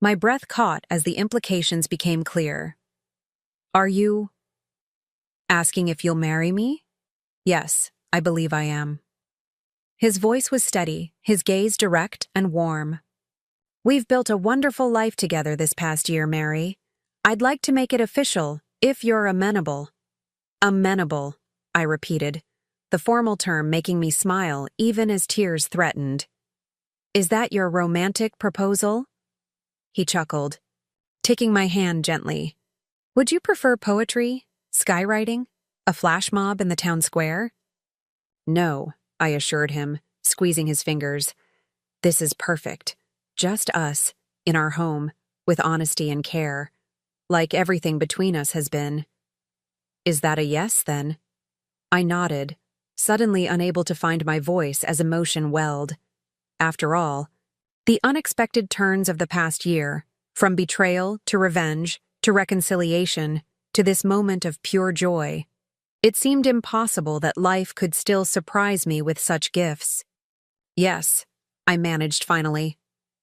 My breath caught as the implications became clear. "Are you asking if you'll marry me?" "Yes, I believe I am." His voice was steady, his gaze direct and warm. "We've built a wonderful life together this past year, Mary. I'd like to make it official, if you're amenable." "Amenable," I repeated, the formal term making me smile even as tears threatened. "Is that your romantic proposal?" He chuckled, taking my hand gently. "Would you prefer poetry, skywriting, a flash mob in the town square?" "No," I assured him, squeezing his fingers. "This is perfect. Just us, in our home, with honesty and care, like everything between us has been." "Is that a yes, then?" I nodded, suddenly unable to find my voice as emotion welled. After all, the unexpected turns of the past year, from betrayal to revenge to reconciliation to this moment of pure joy, it seemed impossible that life could still surprise me with such gifts. "Yes," I managed finally.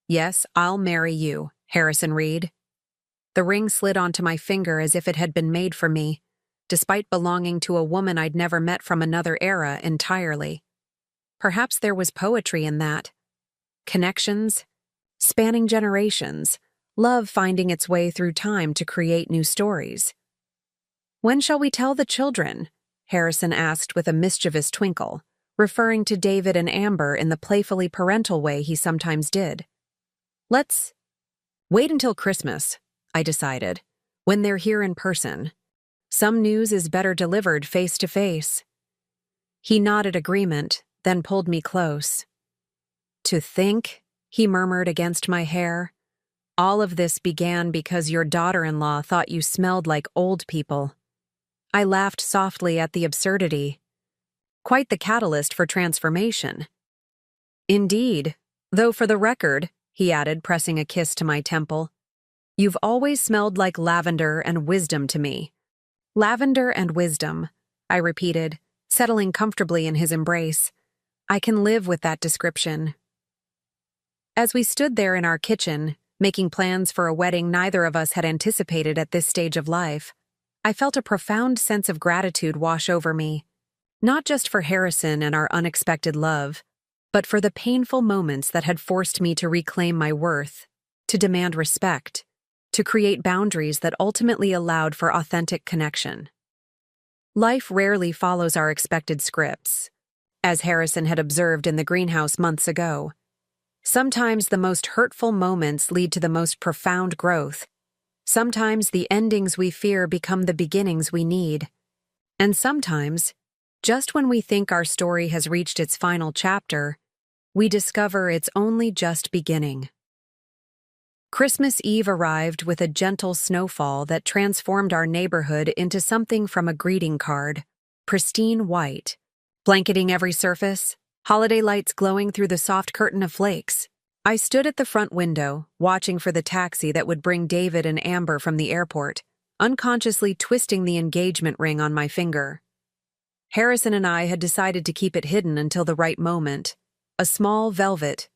"Yes, I'll marry you, Harrison Reed." The ring slid onto my finger as if it had been made for me, despite belonging to a woman I'd never met from another era entirely. Perhaps there was poetry in that. Connections, spanning generations, love finding its way through time to create new stories. "When shall we tell the children?" Harrison asked with a mischievous twinkle, referring to David and Amber in the playfully parental way he sometimes did. "Let's wait until Christmas," I decided, "when they're here in person. Some news is better delivered face to face." He nodded agreement, then pulled me close. "To think," he murmured against my hair, "all of this began because your daughter-in-law thought you smelled like old people." I laughed softly at the absurdity. Quite the catalyst for transformation. Indeed. Though for the record, he added, pressing a kiss to my temple, you've always smelled like lavender and wisdom to me. Lavender and wisdom, I repeated, settling comfortably in his embrace. I can live with that description. As we stood there in our kitchen, making plans for a wedding neither of us had anticipated at this stage of life, I felt a profound sense of gratitude wash over me, not just for Harrison and our unexpected love, but for the painful moments that had forced me to reclaim my worth, to demand respect, to create boundaries that ultimately allowed for authentic connection. Life rarely follows our expected scripts, as Harrison had observed in the greenhouse months ago. Sometimes the most hurtful moments lead to the most profound growth. Sometimes the endings we fear become the beginnings we need. And sometimes, just when we think our story has reached its final chapter, we discover it's only just beginning. Christmas Eve arrived with a gentle snowfall that transformed our neighborhood into something from a greeting card, pristine white, blanketing every surface, holiday lights glowing through the soft curtain of flakes. I stood at the front window, watching for the taxi that would bring David and Amber from the airport, unconsciously twisting the engagement ring on my finger. Harrison and I had decided to keep it hidden until the right moment, a small velvet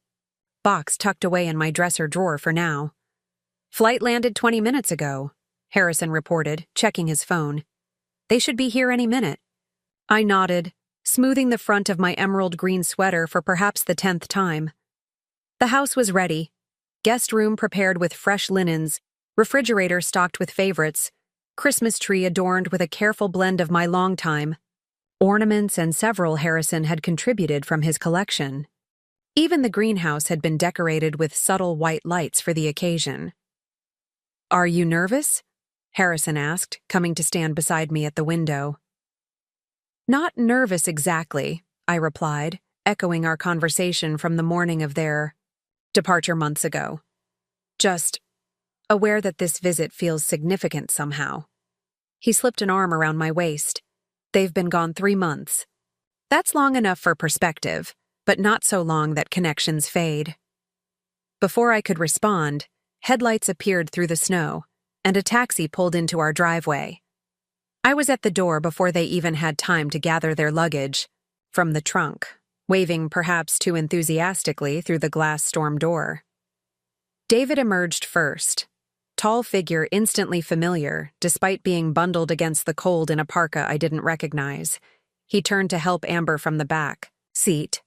box tucked away in my dresser drawer for now. Flight landed 20 minutes ago, Harrison reported, checking his phone. They should be here any minute. I nodded, smoothing the front of my emerald green sweater for perhaps the 10th time. The house was ready, guest room prepared with fresh linens, refrigerator stocked with favorites, Christmas tree adorned with a careful blend of my long-time ornaments, and several Harrison had contributed from his collection. Even the greenhouse had been decorated with subtle white lights for the occasion. "Are you nervous?" Harrison asked, coming to stand beside me at the window. "Not nervous exactly," I replied, echoing our conversation from the morning of their departure months ago. "Just aware that this visit feels significant somehow." He slipped an arm around my waist. "They've been gone 3 months. That's long enough for perspective, but not so long that connections fade." Before I could respond, headlights appeared through the snow, and a taxi pulled into our driveway. I was at the door before they even had time to gather their luggage from the trunk, waving perhaps too enthusiastically through the glass storm door. David emerged first, tall figure instantly familiar, despite being bundled against the cold in a parka I didn't recognize. He turned to help Amber from the back seat,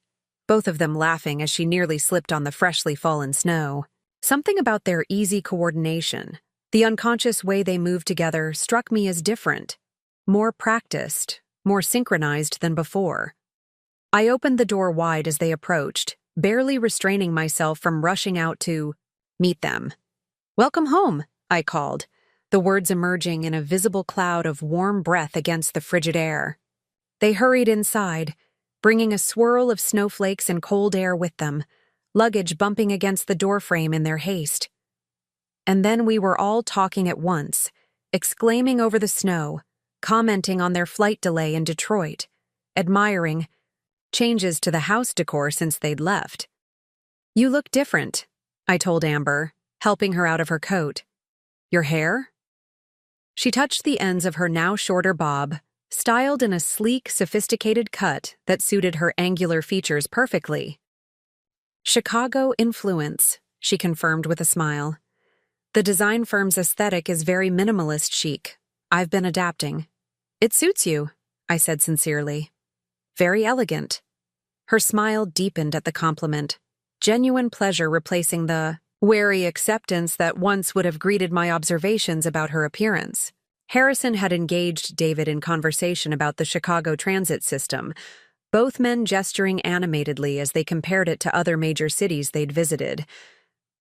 both of them laughing as she nearly slipped on the freshly fallen snow. Something about their easy coordination, the unconscious way they moved together, struck me as different, more practiced, more synchronized than before. I opened the door wide as they approached, barely restraining myself from rushing out to meet them. "Welcome home," I called, the words emerging in a visible cloud of warm breath against the frigid air. They hurried inside, bringing a swirl of snowflakes and cold air with them, luggage bumping against the doorframe in their haste. And then we were all talking at once, exclaiming over the snow, commenting on their flight delay in Detroit, admiring changes to the house decor since they'd left. "You look different," I told Amber, helping her out of her coat. "Your hair?" She touched the ends of her now shorter bob, styled in a sleek, sophisticated cut that suited her angular features perfectly. "Chicago influence," she confirmed with a smile. "The design firm's aesthetic is very minimalist chic. I've been adapting." "It suits you," I said sincerely. "Very elegant." Her smile deepened at the compliment, genuine pleasure replacing the wary acceptance that once would have greeted my observations about her appearance. Harrison had engaged David in conversation about the Chicago transit system, both men gesturing animatedly as they compared it to other major cities they'd visited.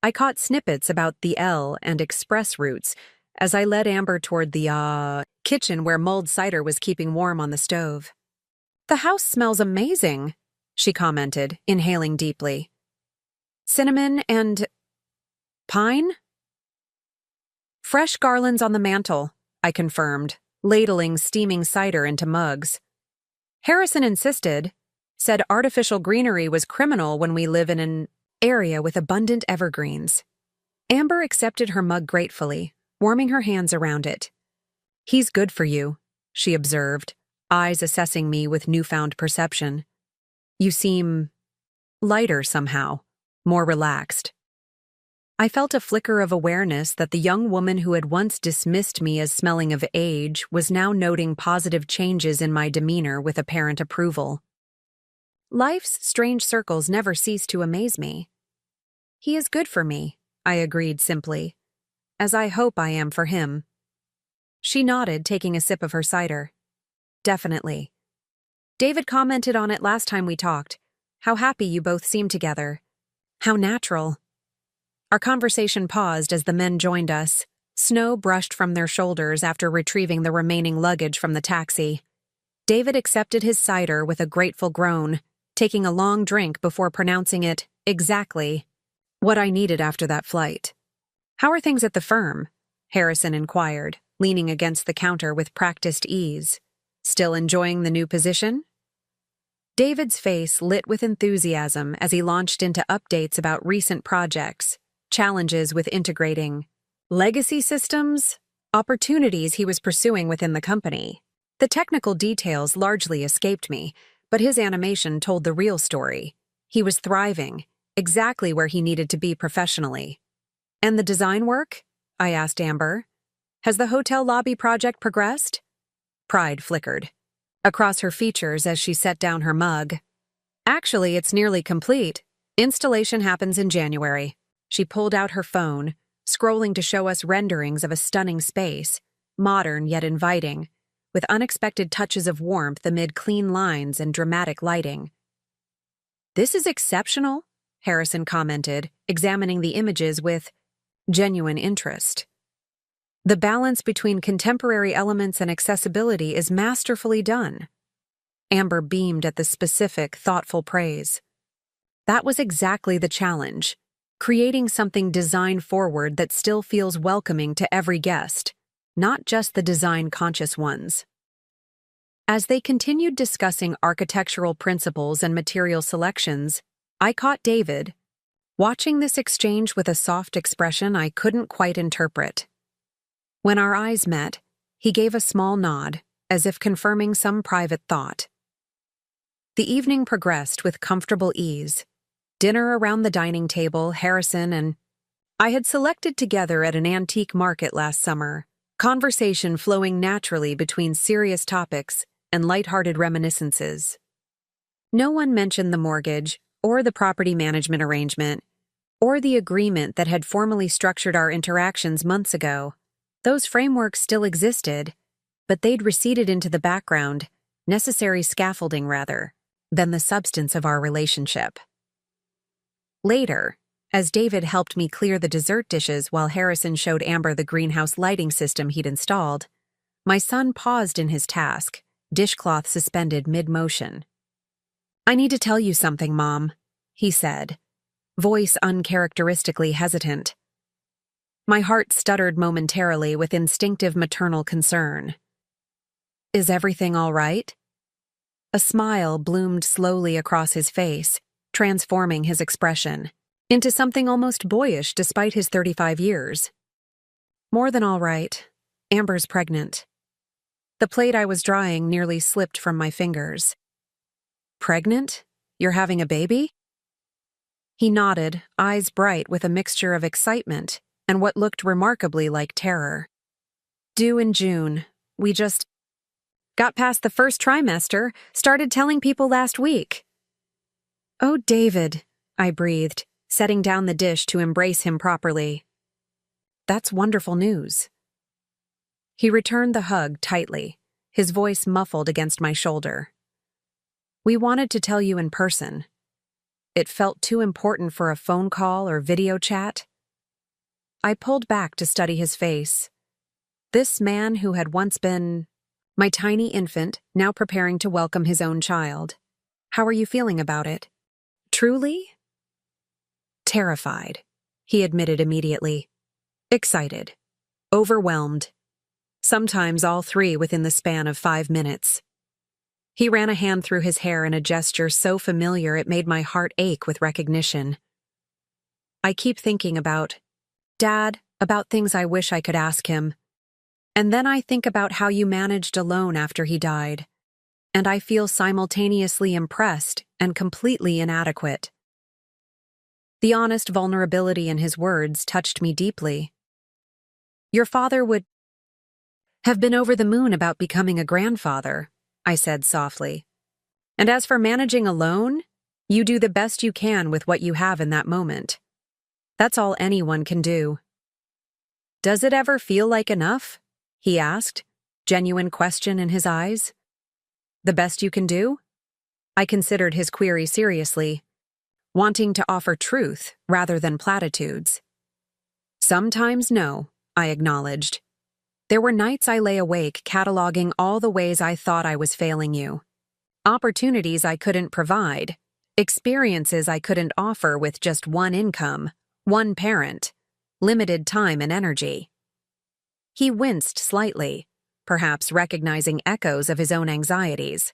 I caught snippets about the L and express routes as I led Amber toward the kitchen where mulled cider was keeping warm on the stove. "The house smells amazing," she commented, inhaling deeply. "Cinnamon and pine?" "Fresh garlands on the mantel," I confirmed, ladling steaming cider into mugs. Harrison insisted, said artificial greenery was criminal when we live in an area with abundant evergreens. Amber accepted her mug gratefully, warming her hands around it. "He's good for you," she observed, eyes assessing me with newfound perception. "You seem lighter somehow, more relaxed." I felt a flicker of awareness that the young woman who had once dismissed me as smelling of age was now noting positive changes in my demeanor with apparent approval. Life's strange circles never cease to amaze me. "He is good for me," I agreed simply, "as I hope I am for him." She nodded, taking a sip of her cider. "Definitely. David commented on it last time we talked. How happy you both seemed together. How natural." Our conversation paused as the men joined us. Snow brushed from their shoulders after retrieving the remaining luggage from the taxi. David accepted his cider with a grateful groan, taking a long drink before pronouncing it exactly what I needed after that flight. "How are things at the firm?" Harrison inquired, leaning against the counter with practiced ease. "Still enjoying the new position?" David's face lit with enthusiasm as he launched into updates about recent projects, challenges with integrating legacy systems, opportunities he was pursuing within the company. The technical details largely escaped me, but his animation told the real story. He was thriving, exactly where he needed to be professionally. "And the design work?" I asked Amber. "Has the hotel lobby project progressed?" Pride flickered across her features as she set down her mug. "Actually, it's nearly complete. Installation happens in January." She pulled out her phone, scrolling to show us renderings of a stunning space, modern yet inviting, with unexpected touches of warmth amid clean lines and dramatic lighting. "This is exceptional," Harrison commented, examining the images with genuine interest. "The balance between contemporary elements and accessibility is masterfully done." Amber beamed at the specific, thoughtful praise. That was exactly the challenge, creating something design-forward that still feels welcoming to every guest, not just the design-conscious ones. As they continued discussing architectural principles and material selections, I caught David, watching this exchange with a soft expression I couldn't quite interpret. When our eyes met, he gave a small nod, as if confirming some private thought. The evening progressed with comfortable ease. Dinner around the dining table, Harrison and I had selected together at an antique market last summer, conversation flowing naturally between serious topics and lighthearted reminiscences. No one mentioned the mortgage, or the property management arrangement, or the agreement that had formally structured our interactions months ago. Those frameworks still existed, but they'd receded into the background, necessary scaffolding rather, than the substance of our relationship. Later, as David helped me clear the dessert dishes while Harrison showed Amber the greenhouse lighting system he'd installed, my son paused in his task, dishcloth suspended mid-motion. "I need to tell you something, Mom," he said, voice uncharacteristically hesitant. My heart stuttered momentarily with instinctive maternal concern. "Is everything all right?" A smile bloomed slowly across his face, transforming his expression into something almost boyish despite his 35 years. "More than all right. Amber's pregnant." The plate I was drying nearly slipped from my fingers. "Pregnant? You're having a baby?" He nodded, eyes bright with a mixture of excitement and what looked remarkably like terror. "Due in June. We just got past the first trimester, started telling people last week." "Oh, David," I breathed, setting down the dish to embrace him properly. "That's wonderful news." He returned the hug tightly, his voice muffled against my shoulder. "We wanted to tell you in person. It felt too important for a phone call or video chat." I pulled back to study his face. This man who had once been my tiny infant, now preparing to welcome his own child. "How are you feeling about it?" "Truly?" "Terrified," he admitted immediately. "Excited. Overwhelmed. Sometimes all three within the span of 5 minutes." He ran a hand through his hair in a gesture so familiar it made my heart ache with recognition. I keep thinking about Dad, about things I wish I could ask him. And then I think about how you managed alone after he died. And I feel simultaneously impressed and completely inadequate. The honest vulnerability in his words touched me deeply. Your father would have been over the moon about becoming a grandfather, I said softly. And as for managing alone, you do the best you can with what you have in that moment. That's all anyone can do. Does it ever feel like enough? He asked, genuine question in his eyes. The best you can do? I considered his query seriously, wanting to offer truth rather than platitudes. Sometimes no, I acknowledged. There were nights I lay awake cataloging all the ways I thought I was failing you. Opportunities I couldn't provide, experiences I couldn't offer with just one income, one parent, limited time and energy. He winced slightly, perhaps recognizing echoes of his own anxieties.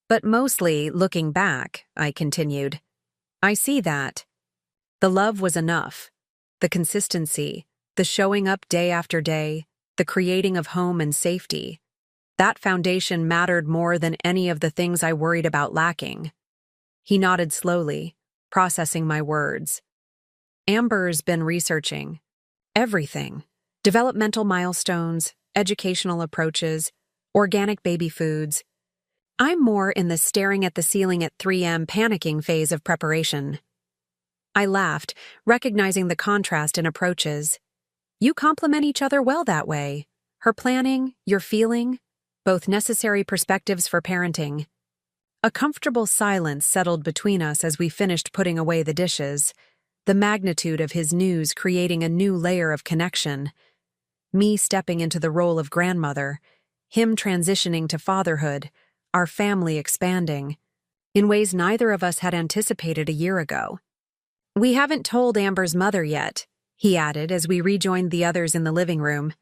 But mostly, looking back, I continued, I see that. The love was enough. The consistency, the showing up day after day, the creating of home and safety. That foundation mattered more than any of the things I worried about lacking. He nodded slowly, processing my words. Amber's been researching everything. Developmental milestones, educational approaches, organic baby foods. I'm more in the staring at the ceiling at 3 a.m. panicking phase of preparation. I laughed, recognizing the contrast in approaches. You complement each other well that way. Her planning, your feeling, both necessary perspectives for parenting. A comfortable silence settled between us as we finished putting away the dishes, the magnitude of his news creating a new layer of connection. Me stepping into the role of grandmother, him transitioning to fatherhood, our family expanding, in ways neither of us had anticipated a year ago. We haven't told Amber's mother yet, he added as we rejoined the others in the living room.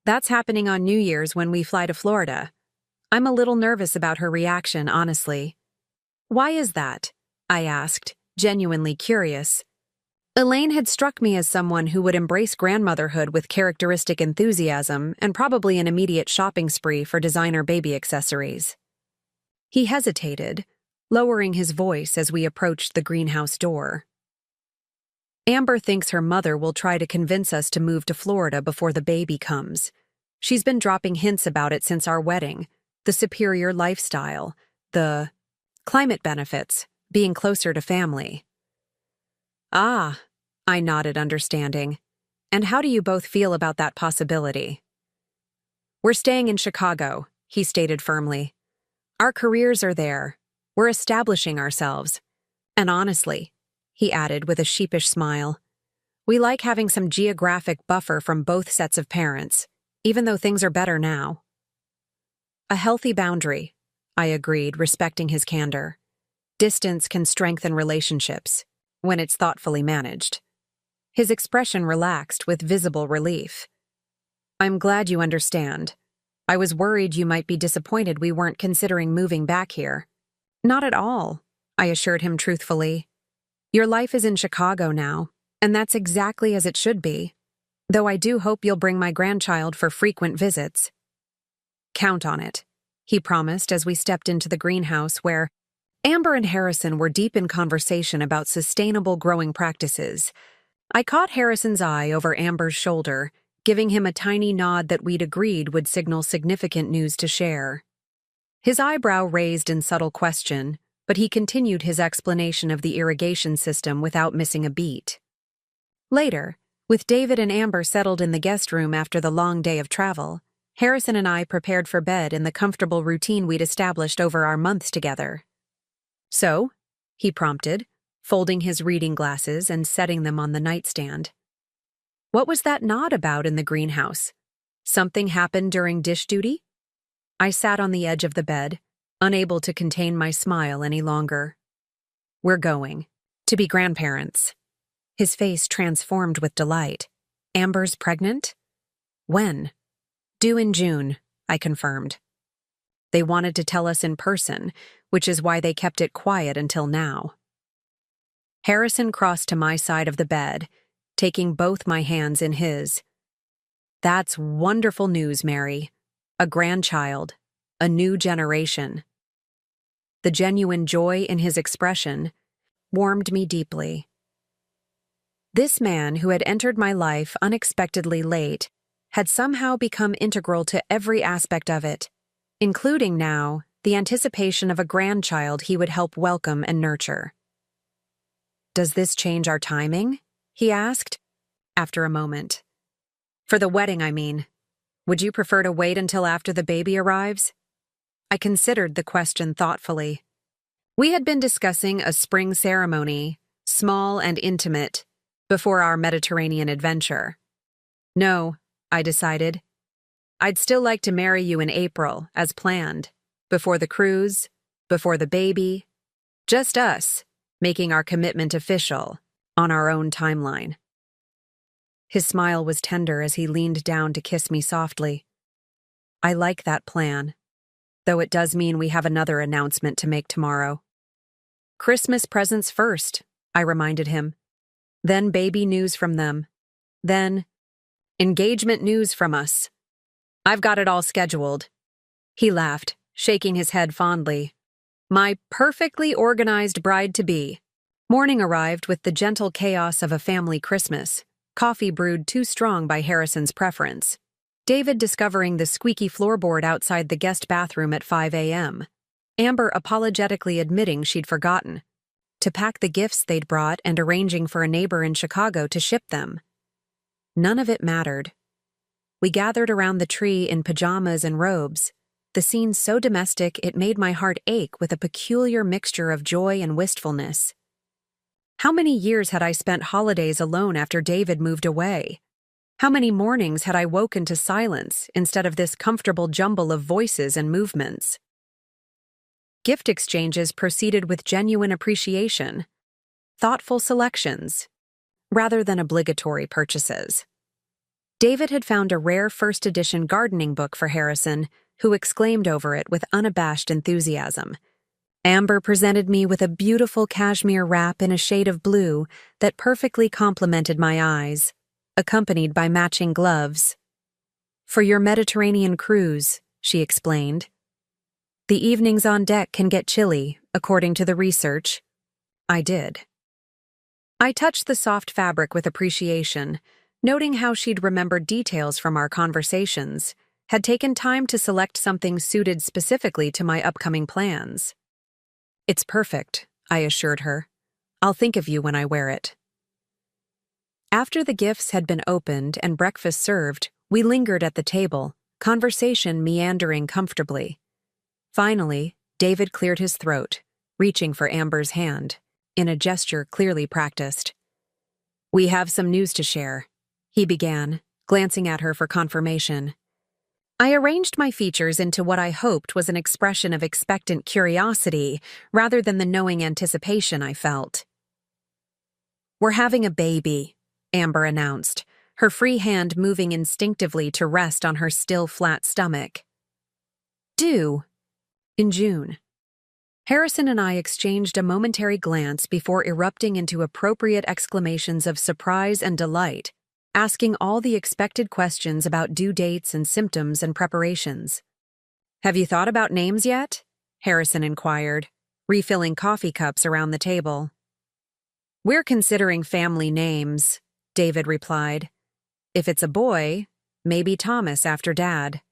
That's happening on New Year's when we fly to Florida. I'm a little nervous about her reaction, honestly. Why is that? I asked, genuinely curious. Elaine had struck me as someone who would embrace grandmotherhood with characteristic enthusiasm and probably an immediate shopping spree for designer baby accessories. He hesitated, lowering his voice as we approached the greenhouse door. Amber thinks her mother will try to convince us to move to Florida before the baby comes. She's been dropping hints about it since our wedding, the superior lifestyle, the climate benefits, being closer to family. Ah, I nodded, understanding. And how do you both feel about that possibility? We're staying in Chicago, he stated firmly. Our careers are there. We're establishing ourselves. And honestly, he added with a sheepish smile, we like having some geographic buffer from both sets of parents, even though things are better now. A healthy boundary, I agreed, respecting his candor. Distance can strengthen relationships, when it's thoughtfully managed. His expression relaxed with visible relief. I'm glad you understand. I was worried you might be disappointed we weren't considering moving back here. Not at all, I assured him truthfully. Your life is in Chicago now, and that's exactly as it should be. Though I do hope you'll bring my grandchild for frequent visits. Count on it, he promised as we stepped into the greenhouse where Amber and Harrison were deep in conversation about sustainable growing practices. I caught Harrison's eye over Amber's shoulder, giving him a tiny nod that we'd agreed would signal significant news to share. His eyebrow raised in subtle question, but he continued his explanation of the irrigation system without missing a beat. Later, with David and Amber settled in the guest room after the long day of travel, Harrison and I prepared for bed in the comfortable routine we'd established over our months together. So, he prompted, folding his reading glasses and setting them on the nightstand. What was that nod about in the greenhouse? Something happened during dish duty? I sat on the edge of the bed, unable to contain my smile any longer. We're going to be grandparents. His face transformed with delight. Amber's pregnant? When? Due in June, I confirmed. They wanted to tell us in person, which is why they kept it quiet until now. Harrison crossed to my side of the bed, taking both my hands in his. That's wonderful news, Mary. A grandchild. A new generation. The genuine joy in his expression warmed me deeply. This man who had entered my life unexpectedly late had somehow become integral to every aspect of it, including now the anticipation of a grandchild he would help welcome and nurture. "Does this change our timing?" he asked, after a moment. "For the wedding, I mean. Would you prefer to wait until after the baby arrives?" I considered the question thoughtfully. We had been discussing a spring ceremony, small and intimate, before our Mediterranean adventure. No, I decided. I'd still like to marry you in April, as planned, before the cruise, before the baby, just us, making our commitment official, on our own timeline. His smile was tender as he leaned down to kiss me softly. I like that plan, though it does mean we have another announcement to make tomorrow. Christmas presents first, I reminded him. Then baby news from them. Then engagement news from us. I've got it all scheduled. He laughed, shaking his head fondly. My perfectly organized bride-to-be. Morning arrived with the gentle chaos of a family Christmas, coffee brewed too strong by Harrison's preference. David discovering the squeaky floorboard outside the guest bathroom at 5 a.m. Amber apologetically admitting she'd forgotten to pack the gifts they'd brought and arranging for a neighbor in Chicago to ship them. None of it mattered. We gathered around the tree in pajamas and robes, the scene so domestic it made my heart ache with a peculiar mixture of joy and wistfulness. How many years had I spent holidays alone after David moved away? How many mornings had I woken to silence instead of this comfortable jumble of voices and movements? Gift exchanges proceeded with genuine appreciation, thoughtful selections, rather than obligatory purchases. David had found a rare first-edition gardening book for Harrison, who exclaimed over it with unabashed enthusiasm. Amber presented me with a beautiful cashmere wrap in a shade of blue that perfectly complemented my eyes, accompanied by matching gloves. "For your Mediterranean cruise," she explained. "The evenings on deck can get chilly, according to the research." I did. I touched the soft fabric with appreciation, noting how she'd remembered details from our conversations, had taken time to select something suited specifically to my upcoming plans. "It's perfect," I assured her. "I'll think of you when I wear it." After the gifts had been opened and breakfast served, we lingered at the table, conversation meandering comfortably. Finally, David cleared his throat, reaching for Amber's hand, in a gesture clearly practiced. "We have some news to share," he began, glancing at her for confirmation. I arranged my features into what I hoped was an expression of expectant curiosity rather than the knowing anticipation I felt. "We're having a baby," Amber announced, her free hand moving instinctively to rest on her still flat stomach. "Due in June." Harrison and I exchanged a momentary glance before erupting into appropriate exclamations of surprise and delight, asking all the expected questions about due dates and symptoms and preparations. "Have you thought about names yet?" Harrison inquired, refilling coffee cups around the table. "We're considering family names," David replied. "If it's a boy, maybe Thomas after Dad."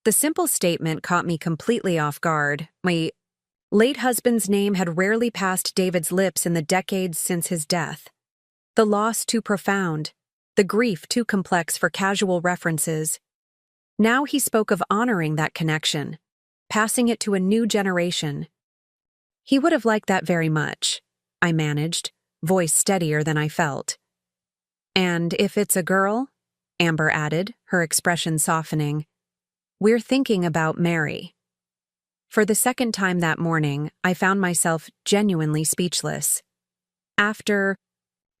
The simple statement caught me completely off guard. My late husband's name had rarely passed David's lips in the decades since his death. The loss too profound, the grief too complex for casual references. Now he spoke of honoring that connection, passing it to a new generation. He would have liked that very much, I managed, voice steadier than I felt. "And if it's a girl," Amber added, her expression softening, "we're thinking about Mary." For the second time that morning, I found myself genuinely speechless. After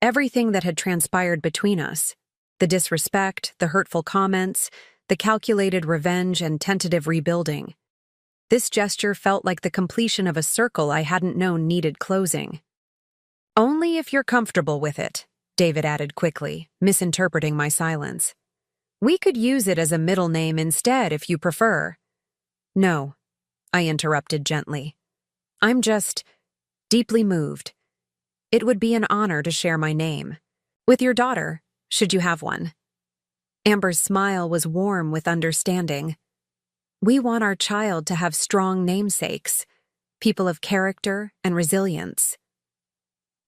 everything that had transpired between us, the disrespect, the hurtful comments, the calculated revenge and tentative rebuilding, This gesture felt like the completion of a circle I hadn't known needed closing. "Only if you're comfortable with it," David added quickly, misinterpreting my silence. "We could use it as a middle name instead if you prefer." "No," I interrupted gently. "I'm just deeply moved. It would be an honor to share my name with your daughter, should you have one." Amber's smile was warm with understanding. "We want our child to have strong namesakes, people of character and resilience."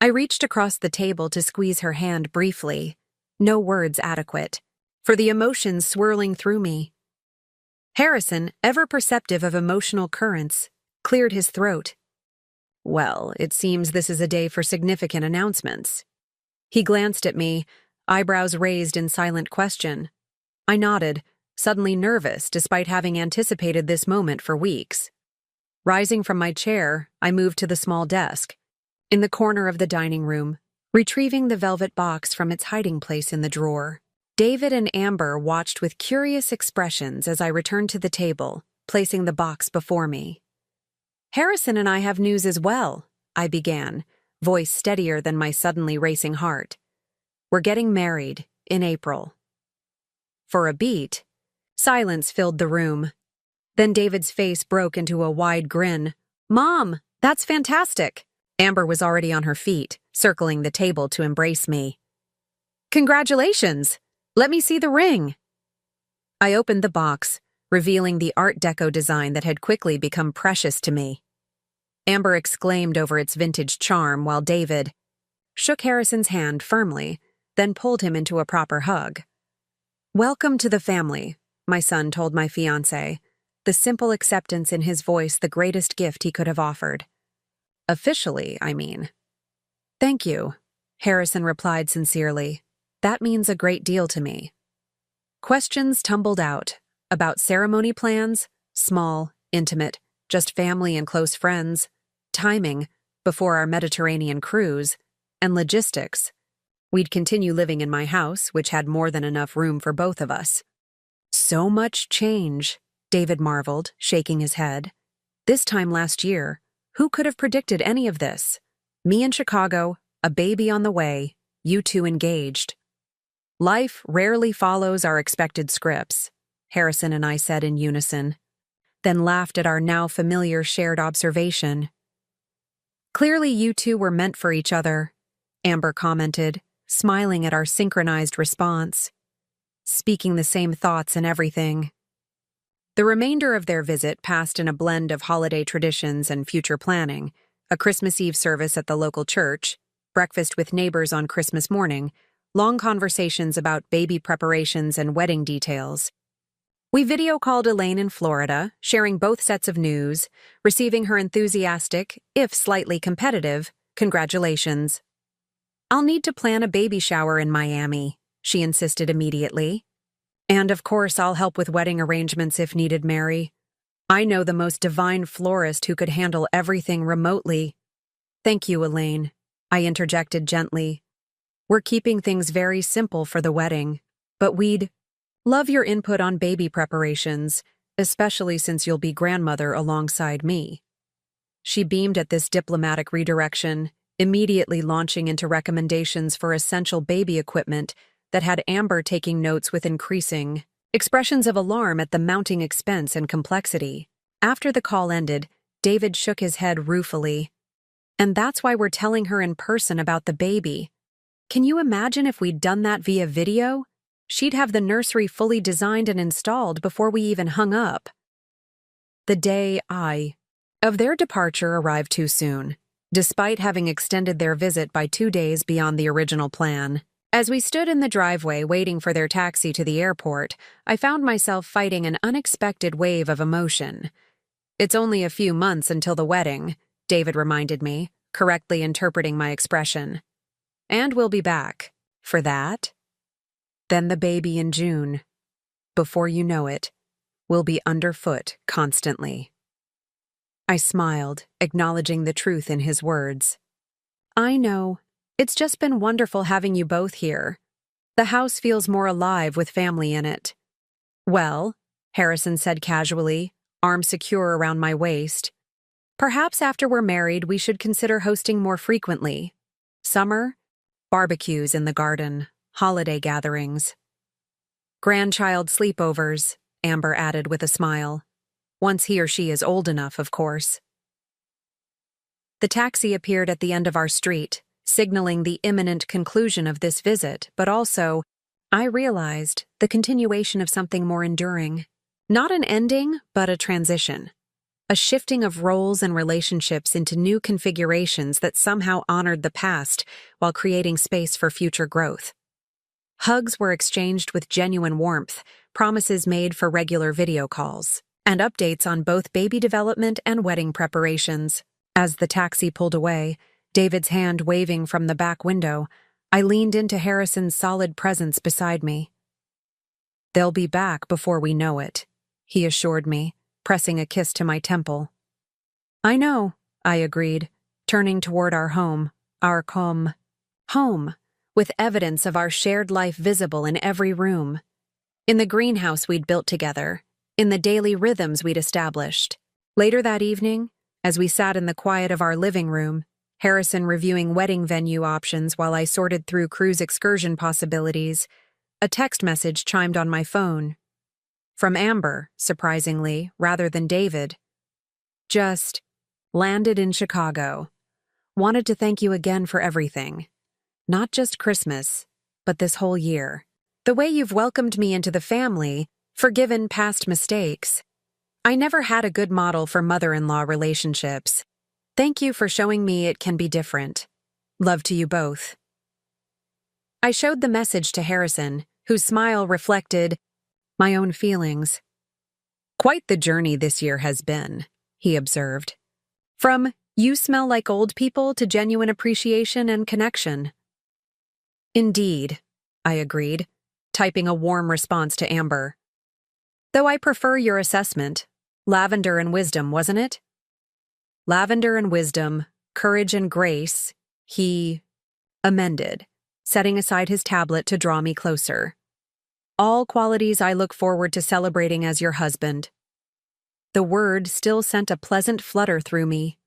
I reached across the table to squeeze her hand briefly, no words adequate, for the emotions swirling through me. Harrison, ever perceptive of emotional currents, cleared his throat. "Well, it seems this is a day for significant announcements." He glanced at me, eyebrows raised in silent question. I nodded, suddenly nervous despite having anticipated this moment for weeks. Rising from my chair, I moved to the small desk in the corner of the dining room, retrieving the velvet box from its hiding place in the drawer. David and Amber watched with curious expressions as I returned to the table, placing the box before me. "Harrison and I have news as well," I began, voice steadier than my suddenly racing heart. "We're getting married in April." For a beat, silence filled the room. Then David's face broke into a wide grin. "Mom, that's fantastic!" Amber was already on her feet, circling the table to embrace me. "Congratulations! Let me see the ring." I opened the box, revealing the Art Deco design that had quickly become precious to me. Amber exclaimed over its vintage charm while David shook Harrison's hand firmly, then pulled him into a proper hug. "Welcome to the family," my son told my fiancé, the simple acceptance in his voice the greatest gift he could have offered. "Officially, I mean." "Thank you," Harrison replied sincerely. "That means a great deal to me." Questions tumbled out about ceremony plans, small, intimate, just family and close friends, timing before our Mediterranean cruise, and logistics. We'd continue living in my house, which had more than enough room for both of us. "So much change," David marveled, shaking his head. "This time last year, who could have predicted any of this? Me in Chicago, a baby on the way, you two engaged." "Life rarely follows our expected scripts," Harrison and I said in unison, then laughed at our now familiar shared observation. "Clearly you two were meant for each other," Amber commented, smiling at our synchronized response. "Speaking the same thoughts and everything." The remainder of their visit passed in a blend of holiday traditions and future planning, a Christmas Eve service at the local church, breakfast with neighbors on Christmas morning, long conversations about baby preparations and wedding details. We video-called Elaine in Florida, sharing both sets of news, receiving her enthusiastic, if slightly competitive, congratulations. "I'll need to plan a baby shower in Miami," she insisted immediately. "And of course I'll help with wedding arrangements if needed, Mary. I know the most divine florist who could handle everything remotely." "Thank you, Elaine," I interjected gently. "We're keeping things very simple for the wedding, but we'd love your input on baby preparations, especially since you'll be grandmother alongside me." She beamed at this diplomatic redirection, immediately launching into recommendations for essential baby equipment that had Amber taking notes with increasing expressions of alarm at the mounting expense and complexity. After the call ended, David shook his head ruefully. "And that's why we're telling her in person about the baby. Can you imagine if we'd done that via video? She'd have the nursery fully designed and installed before we even hung up." The day of their departure arrived too soon, despite having extended their visit by 2 days beyond the original plan. As we stood in the driveway waiting for their taxi to the airport, I found myself fighting an unexpected wave of emotion. "It's only a few months until the wedding," David reminded me, correctly interpreting my expression. "And we'll be back for that. Then the baby in June. Before you know it, we'll be underfoot constantly." I smiled, acknowledging the truth in his words. "I know. It's just been wonderful having you both here. The house feels more alive with family in it." "Well," Harrison said casually, arm secure around my waist. Perhaps after we're married, we should consider hosting more frequently. Summer, barbecues in the garden, holiday gatherings. Grandchild sleepovers, Amber added with a smile. Once he or she is old enough, of course. The taxi appeared at the end of our street, signaling the imminent conclusion of this visit, but also, I realized, the continuation of something more enduring. Not an ending, but a transition. A shifting of roles and relationships into new configurations that somehow honored the past while creating space for future growth. Hugs were exchanged with genuine warmth, promises made for regular video calls, and updates on both baby development and wedding preparations. As the taxi pulled away, David's hand waving from the back window, I leaned into Harrison's solid presence beside me. "They'll be back before we know it," he assured me, pressing a kiss to my temple. "I know," I agreed, turning toward our home, home, with evidence of our shared life visible in every room. In the greenhouse we'd built together, in the daily rhythms we'd established. Later that evening, as we sat in the quiet of our living room, Harrison reviewing wedding venue options while I sorted through cruise excursion possibilities, a text message chimed on my phone. From Amber, surprisingly, rather than David. Just, "Landed in Chicago. Wanted to thank you again for everything. Not just Christmas, but this whole year. The way you've welcomed me into the family, forgiven past mistakes. I never had a good model for mother-in-law relationships. Thank you for showing me it can be different. Love to you both." I showed the message to Harrison, whose smile reflected my own feelings. "Quite the journey this year has been," he observed. "From you smell like old people to genuine appreciation and connection." "Indeed," I agreed, typing a warm response to Amber. "Though I prefer your assessment. Lavender and wisdom, wasn't it?" "Lavender and wisdom, courage and grace," he amended, setting aside his tablet to draw me closer. "All qualities I look forward to celebrating as your husband." The word still sent a pleasant flutter through me.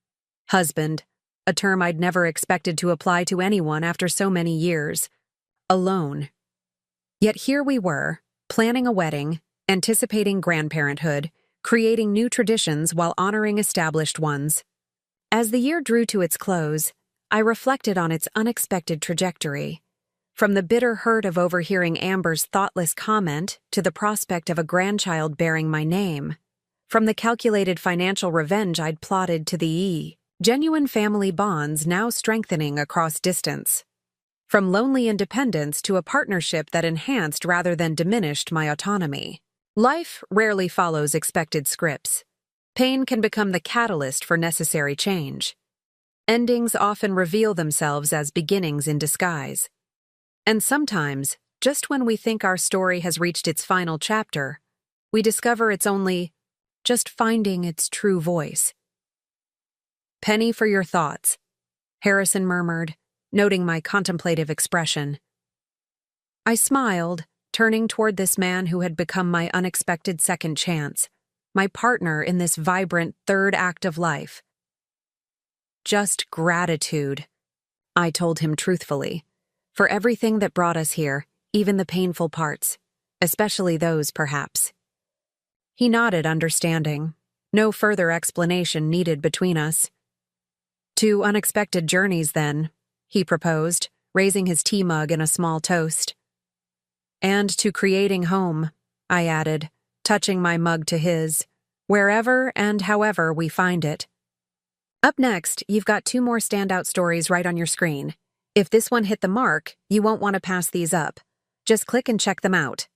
Husband, a term I'd never expected to apply to anyone after so many years. Alone. Yet here we were, planning a wedding, anticipating grandparenthood, creating new traditions while honoring established ones. As the year drew to its close, I reflected on its unexpected trajectory. From the bitter hurt of overhearing Amber's thoughtless comment to the prospect of a grandchild bearing my name. From the calculated financial revenge I'd plotted to the genuine family bonds now strengthening across distance. From lonely independence to a partnership that enhanced rather than diminished my autonomy. Life rarely follows expected scripts. Pain can become the catalyst for necessary change. Endings often reveal themselves as beginnings in disguise. And sometimes, just when we think our story has reached its final chapter, we discover it's only just finding its true voice. "Penny for your thoughts," Harrison murmured, noting my contemplative expression. I smiled, turning toward this man who had become my unexpected second chance, my partner in this vibrant third act of life. "Just gratitude," I told him truthfully, "for everything that brought us here, even the painful parts, especially those, perhaps." He nodded, understanding. No further explanation needed between us. "To unexpected journeys, then," he proposed, raising his tea mug in a small toast. "And to creating home," I added, touching my mug to his, "wherever and however we find it." Up next, you've got 2 more standout stories right on your screen. If this one hit the mark, you won't want to pass these up. Just click and check them out.